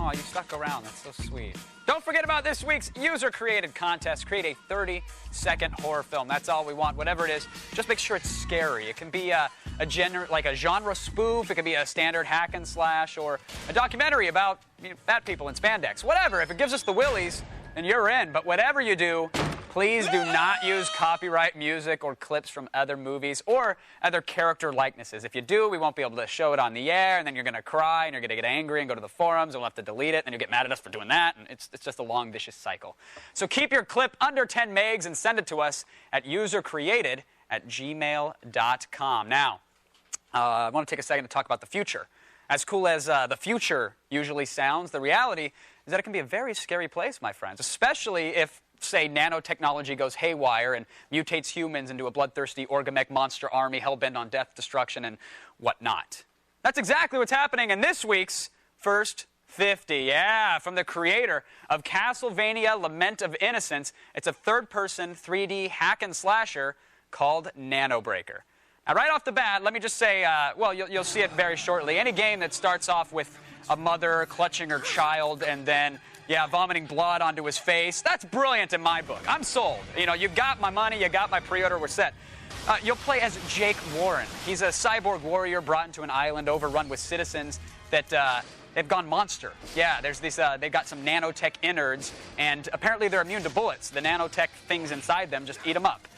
Speaker 1: Oh, you stuck around. That's so sweet. Don't forget about this week's user-created contest. Create a 30-second horror film. That's all we want, whatever it is. Just make sure it's scary. It can be a genre spoof. It could be a standard hack and slash, or a documentary about fat people in spandex. Whatever. If it gives us the willies, then you're in. But whatever you do, please do not use copyright music or clips from other movies or other character likenesses. If you do, we won't be able to show it on the air, and then you're going to cry, and you're going to get angry and go to the forums, and we'll have to delete it, and you'll get mad at us for doing that, and it's just a long, vicious cycle. So keep your clip under 10 megs and send it to us at usercreated@gmail.com. Now, I want to take a second to talk about the future. As cool as the future usually sounds, the reality is that it can be a very scary place, my friends, especially if, say, nanotechnology goes haywire and mutates humans into a bloodthirsty orgamech monster army hell-bent on death, destruction, and whatnot. That's exactly what's happening in this week's First 50. Yeah, from the creator of Castlevania Lament of Innocence. It's a third-person 3D hack and slasher called Nanobreaker. Now, right off the bat, let me just say, you'll see it very shortly. Any game that starts off with a mother clutching her child and then, vomiting blood onto his face, that's brilliant in my book. I'm sold. You got my money, you got my pre-order, we're set. You'll play as Jake Warren. He's a cyborg warrior brought into an island overrun with citizens that they've gone monster. Yeah, there's these. They've got some nanotech innards, and apparently they're immune to bullets. The nanotech things inside them just eat them up.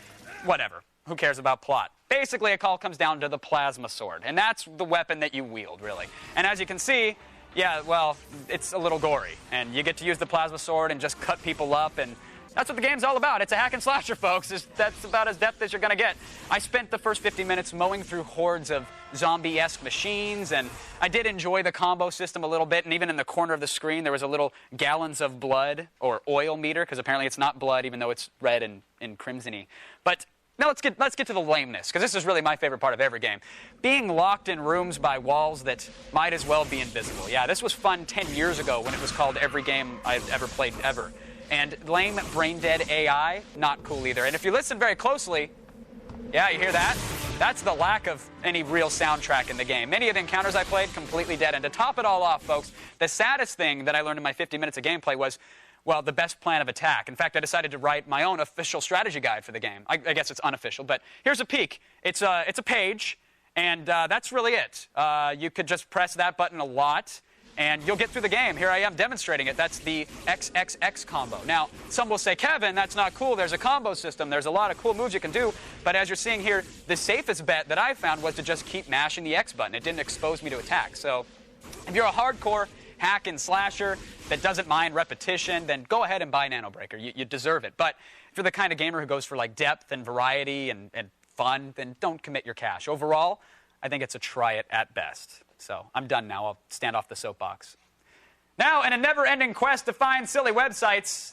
Speaker 1: Whatever. Who cares about plot? Basically, it all comes down to the plasma sword, and that's the weapon that you wield, really. And as you can see, yeah, well, it's a little gory, and you get to use the plasma sword and just cut people up, and that's what the game's all about. It's a hack and slasher, folks. That's about as depth as you're going to get. I spent the first 50 minutes mowing through hordes of zombie-esque machines, and I did enjoy the combo system a little bit, and even in the corner of the screen there was a little gallons of blood or oil meter, because apparently it's not blood, even though it's red and crimson-y. But now let's get to the lameness, because this is really my favorite part of every game. Being locked in rooms by walls that might as well be invisible. Yeah, this was fun 10 years ago when it was called every game I've ever played ever. And lame, brain-dead AI, not cool either. And if you listen very closely, yeah, you hear that? That's the lack of any real soundtrack in the game. Many of the encounters I played, completely dead. And to top it all off, folks, the saddest thing that I learned in my 50 minutes of gameplay was, well, the best plan of attack. In fact, I decided to write my own official strategy guide for the game. I guess it's unofficial, but here's a peek. It's a page, and that's really it. You could just press that button a lot, and you'll get through the game. Here I am demonstrating it. That's the XXX combo. Now, some will say, Kevin, that's not cool. There's a combo system. There's a lot of cool moves you can do. But as you're seeing here, the safest bet that I found was to just keep mashing the X button. It didn't expose me to attack. So if you're a hardcore hack and slasher that doesn't mind repetition, then go ahead and buy Nanobreaker. You deserve it. But if you're the kind of gamer who goes for like depth and variety and fun, then don't commit your cash. Overall, I think it's a try it at best. So I'm done now. I'll stand off the soapbox. Now, in a never-ending quest to find silly websites,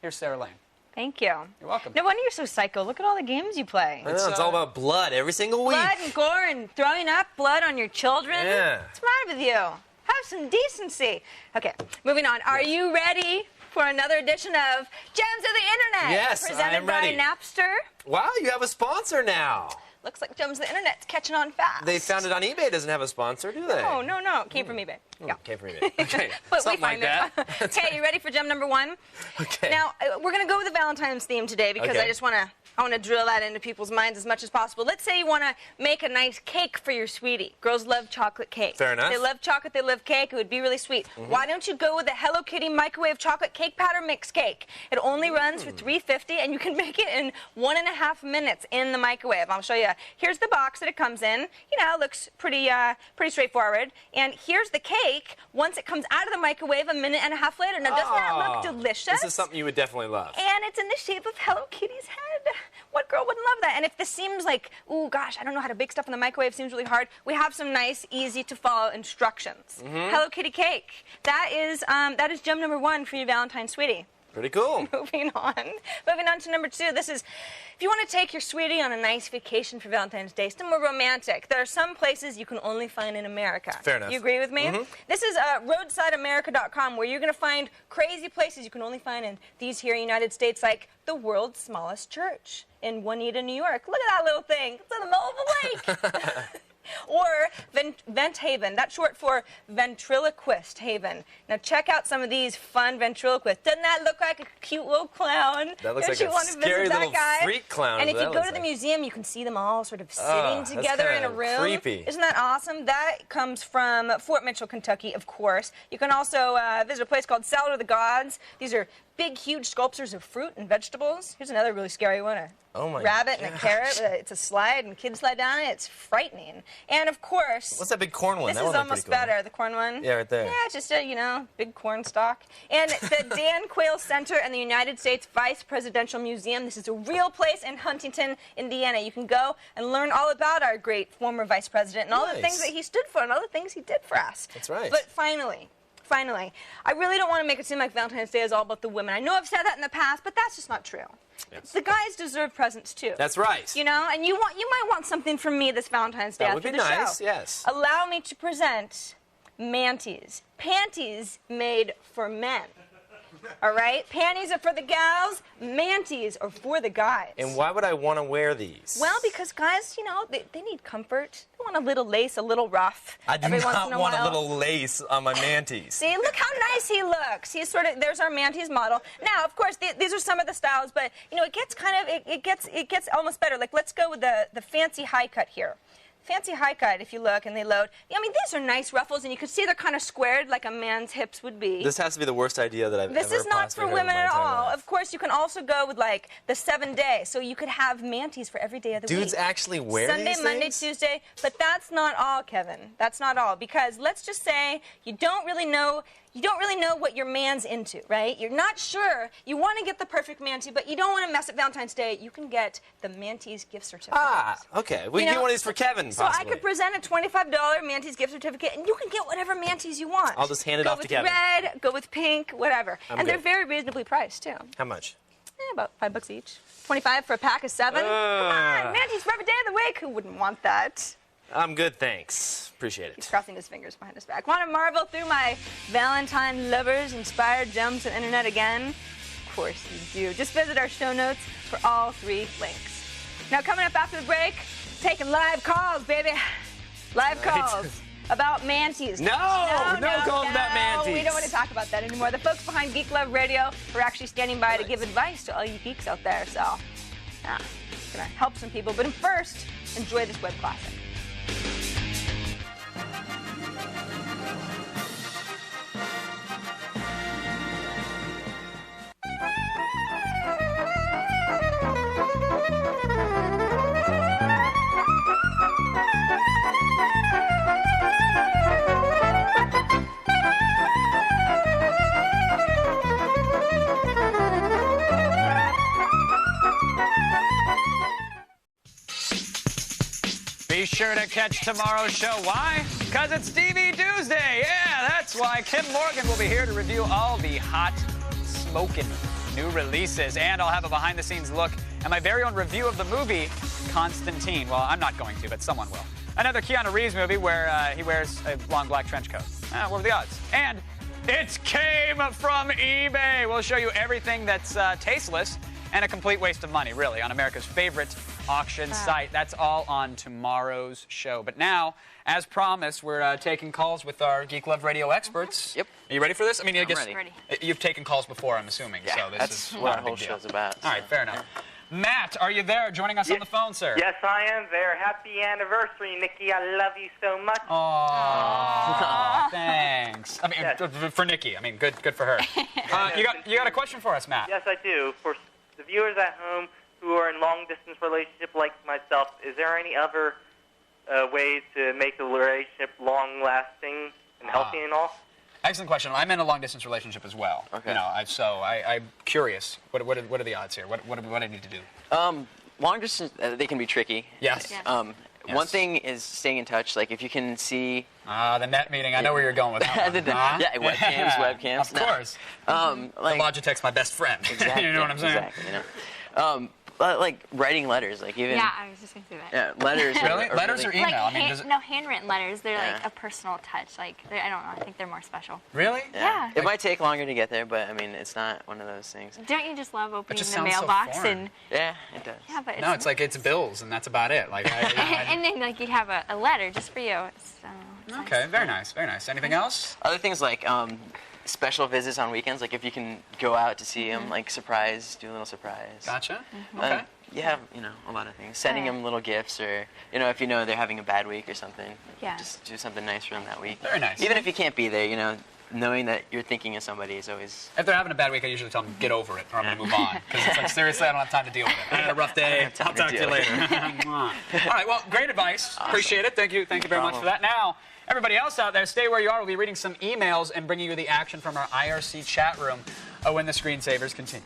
Speaker 1: here's Sarah Lane.
Speaker 2: Thank you.
Speaker 1: You're welcome.
Speaker 2: No wonder you're so psycho. Look at all the games you play.
Speaker 3: I know, it's all about blood every single week.
Speaker 2: Blood and gore and throwing up blood on your children.
Speaker 3: Yeah.
Speaker 2: What's the matter with you? Have some decency. Okay, moving on. Are you ready for another edition of Gems of the Internet?
Speaker 3: Yes, I am ready.
Speaker 2: Presented by Napster.
Speaker 3: Wow, you have a sponsor now.
Speaker 2: Looks like Gems of the Internet's catching on fast.
Speaker 3: They found it on eBay. Doesn't have a sponsor, do they?
Speaker 2: Oh, no. It came from eBay. Yeah.
Speaker 3: Came from eBay. Okay.
Speaker 2: But
Speaker 3: Something like that.
Speaker 2: Okay, you ready for gem number one?
Speaker 3: Okay.
Speaker 2: Now, we're going to go with the Valentine's theme today because
Speaker 3: Okay.
Speaker 2: I want to drill that into people's minds as much as possible. Let's say you want to make a nice cake for your sweetie. Girls love chocolate cake.
Speaker 3: Fair enough.
Speaker 2: They love chocolate, they love cake. It would be really sweet. Why don't you go with the Hello Kitty microwave chocolate cake powder mix cake? It only runs for $3.50, and you can make it in 1.5 minutes in the microwave. I'll show you. Here's the box that it comes in. You know, it looks pretty straightforward. And here's the cake once it comes out of the microwave 1.5 minutes later. Now, doesn't that look delicious?
Speaker 3: This is something you would definitely love.
Speaker 2: And it's in the shape of Hello Kitty's head. What girl wouldn't love that? And if this seems like, ooh, gosh, I don't know how to bake stuff in the microwave, seems really hard, we have some nice, easy-to-follow instructions. Hello Kitty cake. That is gem number one for your Valentine's sweetie.
Speaker 3: Pretty cool.
Speaker 2: Moving on to number two. This is, if you want to take your sweetie on a nice vacation for Valentine's Day, somewhere romantic, there are some places you can only find in America.
Speaker 3: Fair enough.
Speaker 2: You agree with me? This is roadsideamerica.com, where you're going to find crazy places you can only find in these here United States, like the world's smallest church in Juanita, New York. Look at that little thing. It's in the middle of a lake. Or Vent Haven. That's short for ventriloquist haven. Now check out some of these fun ventriloquists. Doesn't that look like a cute little clown?
Speaker 3: That looks
Speaker 2: Don't
Speaker 3: like
Speaker 2: you
Speaker 3: a
Speaker 2: want to
Speaker 3: scary
Speaker 2: visit
Speaker 3: little
Speaker 2: that guy?
Speaker 3: freak clown.
Speaker 2: And if
Speaker 3: is
Speaker 2: you
Speaker 3: what
Speaker 2: go
Speaker 3: that
Speaker 2: to the
Speaker 3: looks like.
Speaker 2: museum, you can see them all sort of sitting together in a room.
Speaker 3: Creepy.
Speaker 2: Isn't that awesome? That comes from Fort Mitchell, Kentucky, of course. You can also visit a place called Salad of the Gods. These are big, huge sculptures of fruit and vegetables. Here's another really scary one. A rabbit and a carrot. It's a slide, and kids slide down it. It's frightening. And, of course...
Speaker 3: What's that big corn one?
Speaker 2: This is almost better. The corn one?
Speaker 3: Yeah, right there.
Speaker 2: Yeah, it's just a, big corn stalk. And the Dan Quayle Center and the United States Vice Presidential Museum. This is a real place in Huntington, Indiana. You can go and learn all about our great former vice president and all the things that he stood for and all the things he did for us.
Speaker 3: That's right.
Speaker 2: But finally, I really don't want to make it seem like Valentine's Day is all about the women. I know I've said that in the past, but that's just not true. Yes. The guys deserve presents too.
Speaker 3: That's right.
Speaker 2: You know, and you might want something from me this Valentine's Day after the show.
Speaker 3: That would be nice, yes.
Speaker 2: Allow me to present Manties. Panties made for men. All right? Panties are for the gals, manties are for the guys.
Speaker 3: And why would I want to wear these?
Speaker 2: Well, because guys, you know, they need comfort. They want a little lace, a little ruff.
Speaker 3: I do not want a little lace on my manties.
Speaker 2: See, look how nice he looks. He's sort of, there's our manties model. Now, of course, these are some of the styles, but, you know, it gets kind of, it gets almost better. Like, let's go with the fancy high cut here. Fancy high cut, if you look and they load. I mean, these are nice ruffles, and you can see they're kind of squared like a man's hips would be.
Speaker 3: This has to be the worst idea that I've ever
Speaker 2: This is not for women at all.
Speaker 3: Life.
Speaker 2: Of course, you can also go with, like, the 7-day. So you could have manties for every day of the week.
Speaker 3: Dudes actually wear
Speaker 2: Sunday,
Speaker 3: these
Speaker 2: Monday,
Speaker 3: things?
Speaker 2: Tuesday. But that's not all, Kevin. That's not all. Because let's just say you don't really know what your man's into, right? You're not sure. You want to get the perfect mantie, but you don't want to mess up Valentine's Day. You can get the Manties gift certificate.
Speaker 3: Ah, okay. We can get one of these for Kevin,
Speaker 2: So
Speaker 3: possibly.
Speaker 2: I could present a $25 Manties gift certificate, and you can get whatever Manties you want.
Speaker 3: I'll just hand it off to Kevin.
Speaker 2: Go with red, go with pink, whatever.
Speaker 3: I'm
Speaker 2: and
Speaker 3: good.
Speaker 2: they're very reasonably priced, too.
Speaker 3: How much?
Speaker 2: About $5 each. 25 for a pack of 7. Come on, Manties for every day of the week. Who wouldn't want that?
Speaker 3: I'm good, thanks. Appreciate it.
Speaker 2: He's crossing his fingers behind his back. Want to marvel through my Valentine lovers-inspired gems on the internet again? Of course you do. Just visit our show notes for all 3 links. Now, coming up after the break, taking live calls, baby. Live calls about manties.
Speaker 3: No calls about manties.
Speaker 2: We don't want to talk about that anymore. The folks behind Geek Love Radio are actually standing by to give advice to all you geeks out there. So, it's going to help some people. But first, enjoy this web classic.
Speaker 1: Be sure to catch tomorrow's show. Why? Because it's TV Tuesday. Yeah, that's why. Kim Morgan will be here to review all the hot, smoking new releases. And I'll have a behind-the-scenes look at my very own review of the movie Constantine. Well, I'm not going to, but someone will. Another Keanu Reeves movie where he wears a long black trench coat. What are the odds? And it came from eBay. We'll show you everything that's tasteless and a complete waste of money, really, on America's favorite auction site. That's all on tomorrow's show. But now, as promised, we're taking calls with our Geek Love Radio experts.
Speaker 6: Yep.
Speaker 1: Are you ready for this? I mean, I guess
Speaker 6: ready.
Speaker 1: You've taken calls before, I'm assuming.
Speaker 6: Yeah,
Speaker 1: so this
Speaker 6: that's
Speaker 1: is
Speaker 6: what
Speaker 1: not
Speaker 6: our
Speaker 1: a
Speaker 6: whole
Speaker 1: big deal.
Speaker 6: show's about.
Speaker 1: All right, fair enough. Matt, are you there joining us on the phone, sir?
Speaker 12: Yes, I am there. Happy anniversary, Nikki. I love you so much.
Speaker 1: Aww, thanks. I mean, for Nikki. I mean, good for her. You got a question for us, Matt?
Speaker 12: Yes, I do. For the viewers at home who are in long-distance relationship like myself, is there any other ways to make a relationship long-lasting and healthy and all?
Speaker 1: Excellent question. I'm in a long-distance relationship as well.
Speaker 6: Okay.
Speaker 1: You know, I'm curious. What are the odds here? What do I need to do?
Speaker 6: Long distance, they can be tricky.
Speaker 1: Yes.
Speaker 6: Yes. One thing is staying in touch. Like if you can see.
Speaker 1: The net meeting. I know where you're going with that one.
Speaker 6: Yeah, webcams.
Speaker 1: Of course.
Speaker 6: Like,
Speaker 1: the Logitech's my best friend.
Speaker 6: Exactly.
Speaker 1: You know what I'm saying?
Speaker 6: Exactly. You know. But like writing letters, like even.
Speaker 4: Yeah, I was just going to say that.
Speaker 6: Yeah, letters.
Speaker 1: Really? Letters or email?
Speaker 4: Like,
Speaker 1: I mean,
Speaker 4: no, handwritten letters. They're like a personal touch. Like, I don't know. I think they're more special.
Speaker 1: Really?
Speaker 4: Yeah.
Speaker 6: It might take longer to get there, but I mean, it's not one of those things.
Speaker 4: Don't you just love opening
Speaker 1: just
Speaker 4: the
Speaker 1: sounds so
Speaker 4: mailbox
Speaker 1: foreign.
Speaker 4: and?
Speaker 6: Yeah, it does.
Speaker 4: Yeah, but
Speaker 1: no, it's like it's bills and that's about it. Like.
Speaker 4: and then like you have a letter just for you. It's
Speaker 1: okay,
Speaker 4: nice.
Speaker 1: very nice, very nice. Anything else?
Speaker 6: Other things like special visits on weekends, like if you can go out to see them, like surprise, do a little surprise.
Speaker 1: Gotcha. Okay.
Speaker 6: You have, a lot of things. Sending them little gifts, or if you know they're having a bad week or something.
Speaker 4: Yeah.
Speaker 6: Just do something nice for them that week.
Speaker 1: Very nice.
Speaker 6: Even if you can't be there, knowing that you're thinking of somebody is always.
Speaker 1: If they're having a bad week, I usually tell them get over it, or I'm gonna move on. Because it's like seriously, I don't have time to deal with it. I had a rough day. I'll talk to you later. All right. Well, great advice. Awesome. Appreciate it. Thank you very much for that. Now, everybody else out there, stay where you are. We'll be reading some emails and bringing you the action from our IRC chat room when the screensavers continue.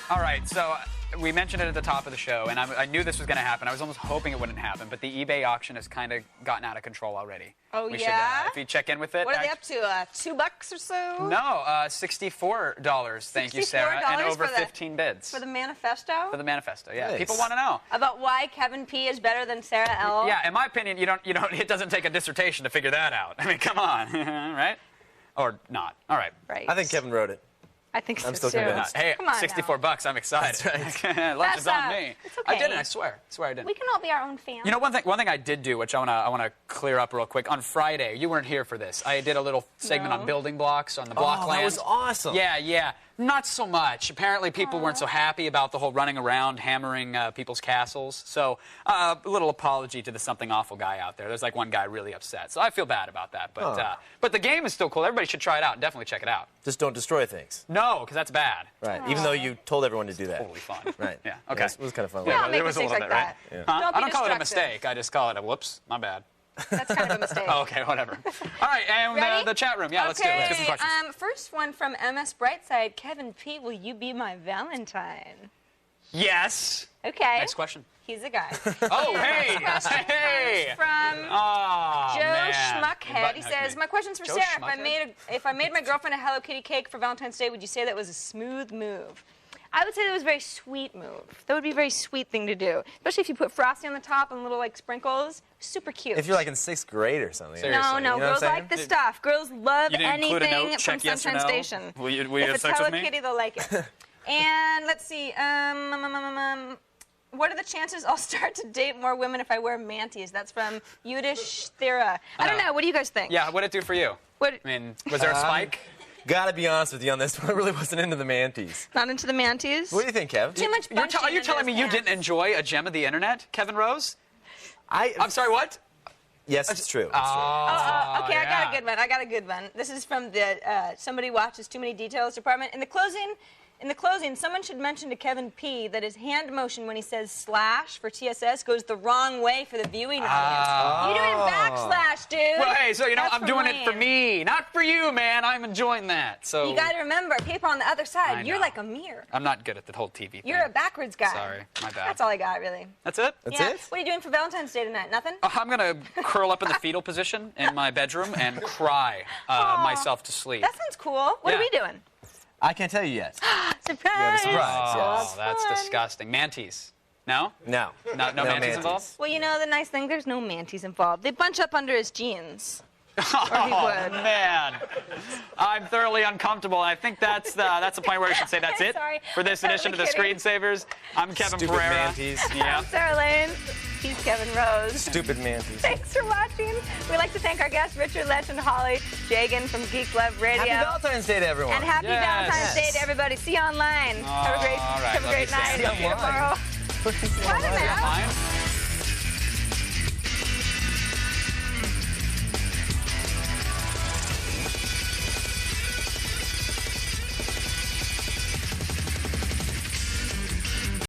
Speaker 1: All right, so we mentioned it at the top of the show, and I knew this was going to happen. I was almost hoping it wouldn't happen, but the eBay auction has kind of gotten out of control already.
Speaker 2: Oh,
Speaker 1: we
Speaker 2: yeah?
Speaker 1: Should, if you check in with it.
Speaker 2: What are they up to? $2 or so?
Speaker 1: No, $64. Thank you, Sarah. And over 15 bids.
Speaker 2: For the manifesto?
Speaker 1: For the manifesto, yeah.
Speaker 3: Nice.
Speaker 1: People want to know.
Speaker 2: About why Kevin P is better than Sarah L?
Speaker 1: Yeah, in my opinion, it doesn't take a dissertation to figure that out. I mean, come on, right? Or not. All right.
Speaker 2: Right.
Speaker 3: I think Kevin wrote it.
Speaker 2: I think so.
Speaker 3: I'm still
Speaker 2: too.
Speaker 3: convinced.
Speaker 1: Hey,
Speaker 2: Come on
Speaker 1: $64. I'm excited.
Speaker 3: That's right.
Speaker 1: Lunch is on me.
Speaker 2: It's okay.
Speaker 1: I did it. I swear I did.
Speaker 2: We can all be our own fans.
Speaker 1: You know, one thing I did do, which I wanna clear up real quick. On Friday, you weren't here for this. I did a little segment on building blocks on the block land.
Speaker 3: That was awesome.
Speaker 1: Yeah. Not so much. Apparently, people weren't so happy about the whole running around, hammering people's castles. So, a little apology to the something awful guy out there. There's like one guy really upset. So I feel bad about that. But the game is still cool. Everybody should try it out. Definitely check it out.
Speaker 3: Just don't destroy things.
Speaker 1: No, because that's bad.
Speaker 3: Right. Even though you told everyone to do that.
Speaker 1: Totally fun.
Speaker 3: Right.
Speaker 1: Yeah. Okay.
Speaker 3: It was kind of fun.
Speaker 2: We all
Speaker 1: there
Speaker 2: make
Speaker 1: was a
Speaker 2: mistakes
Speaker 1: little
Speaker 2: like
Speaker 1: bit,
Speaker 2: that.
Speaker 1: right?
Speaker 3: Yeah.
Speaker 2: Don't be
Speaker 1: I don't call it a
Speaker 2: destructive.
Speaker 1: mistake. I just call it a whoops. My bad.
Speaker 2: That's kind of a mistake.
Speaker 1: Oh, okay, whatever. All right, and
Speaker 2: Ready?
Speaker 1: the chat room. Yeah, let's do it. Let's get some questions.
Speaker 2: First one from MS Brightside. Kevin P, will you be my Valentine?
Speaker 1: Yes.
Speaker 2: Okay.
Speaker 1: Next question.
Speaker 2: He's a guy.
Speaker 1: Oh, hey.
Speaker 2: Next question
Speaker 1: Hey.
Speaker 2: comes from Joe
Speaker 1: man.
Speaker 2: Schmuckhead. He says, my question's for
Speaker 1: Joe
Speaker 2: Sarah.
Speaker 1: Schmuckhead?
Speaker 2: If I made my girlfriend a Hello Kitty cake for Valentine's Day, would you say that was a smooth move? I would say that was a very sweet move. That would be a very sweet thing to do. Especially if you put frosting on the top and little like sprinkles. Super cute.
Speaker 3: If you're like in 6th grade or something.
Speaker 1: Seriously.
Speaker 2: No,
Speaker 3: You know what
Speaker 2: girls
Speaker 3: I'm
Speaker 2: like the
Speaker 3: saying?
Speaker 2: stuff. Girls love
Speaker 1: You didn't include a
Speaker 2: anything
Speaker 1: note,
Speaker 2: from
Speaker 1: check yes or
Speaker 2: Sunshine
Speaker 1: no?
Speaker 2: Station.
Speaker 1: Will you
Speaker 2: If
Speaker 1: have
Speaker 2: it's
Speaker 1: sex
Speaker 2: Hello
Speaker 1: with me?
Speaker 2: Kitty, they'll like it. And let's see. What are the chances I'll start to date more women if I wear manties? That's from Yudish Thera. I don't know. What do you guys think?
Speaker 1: Yeah, what did it do for you?
Speaker 2: What?
Speaker 1: I mean, was there a spike?
Speaker 3: Gotta be honest with you on this one. I really wasn't into the manties.
Speaker 2: Not into the manties?
Speaker 3: What do you think, Kev?
Speaker 2: Too much bunching
Speaker 1: Are you
Speaker 2: in
Speaker 1: telling
Speaker 2: those
Speaker 1: me you
Speaker 2: pants.
Speaker 1: didn't enjoy a gem of the internet, Kevin Rose?
Speaker 3: I'm
Speaker 1: I'm sorry, what?
Speaker 3: Yes, it's true. It's true.
Speaker 2: Okay,
Speaker 1: yeah.
Speaker 2: I got a good one. This is from the Somebody Watches Too Many Details department. In the closing, someone should mention to Kevin P that his hand motion when he says slash for TSS goes the wrong way for the viewing audience. You're doing backslash, dude.
Speaker 1: Well, hey, so
Speaker 2: That's
Speaker 1: I'm doing it for
Speaker 2: lame.
Speaker 1: me, not for you, man. I'm enjoying that. So
Speaker 2: You got to remember, people on the other
Speaker 1: I
Speaker 2: side, you're
Speaker 1: know.
Speaker 2: like a mirror.
Speaker 1: I'm not good at the whole TV thing.
Speaker 2: You're a backwards guy.
Speaker 1: Sorry, my bad.
Speaker 2: That's all I got, really.
Speaker 1: That's it?
Speaker 3: That's
Speaker 2: yeah.
Speaker 3: it?
Speaker 2: What are you doing for Valentine's Day tonight? Nothing?
Speaker 1: I'm going to curl up in the fetal position in my bedroom and cry myself to sleep.
Speaker 2: That sounds cool. What
Speaker 1: Yeah.
Speaker 2: are we doing?
Speaker 3: I can't tell you yet.
Speaker 2: Surprise!
Speaker 3: surprise,
Speaker 1: Oh,
Speaker 3: yes.
Speaker 1: that's
Speaker 2: fun.
Speaker 1: disgusting. Manties. No?
Speaker 3: No.
Speaker 1: No manties involved?
Speaker 2: Well, you know the nice thing, there's no manties involved. They bunch up under his jeans. Or he
Speaker 1: Oh,
Speaker 2: would.
Speaker 1: man. I'm thoroughly uncomfortable. I think that's the point where we should say that's it
Speaker 2: Sorry.
Speaker 1: for this
Speaker 2: I'm
Speaker 1: edition of the
Speaker 2: totally kidding.
Speaker 1: Screensavers. I'm Kevin
Speaker 3: Stupid
Speaker 1: Pereira.
Speaker 3: manties.
Speaker 1: Yeah.
Speaker 2: I'm Sarah Lane. He's Kevin Rose.
Speaker 3: Stupid manties.
Speaker 2: Thanks for watching. We'd like to thank our guests, Richard Lech and Holly Jagan from Geek Love Radio.
Speaker 3: Happy Valentine's Day to everyone.
Speaker 2: And happy
Speaker 1: Yes.
Speaker 2: Valentine's Day to everybody. See you online. Have a great,
Speaker 1: All right,
Speaker 2: have a
Speaker 1: love
Speaker 2: great
Speaker 1: you, Sam.
Speaker 2: night.
Speaker 3: See you online.
Speaker 2: Tomorrow. I don't know.
Speaker 1: Mine?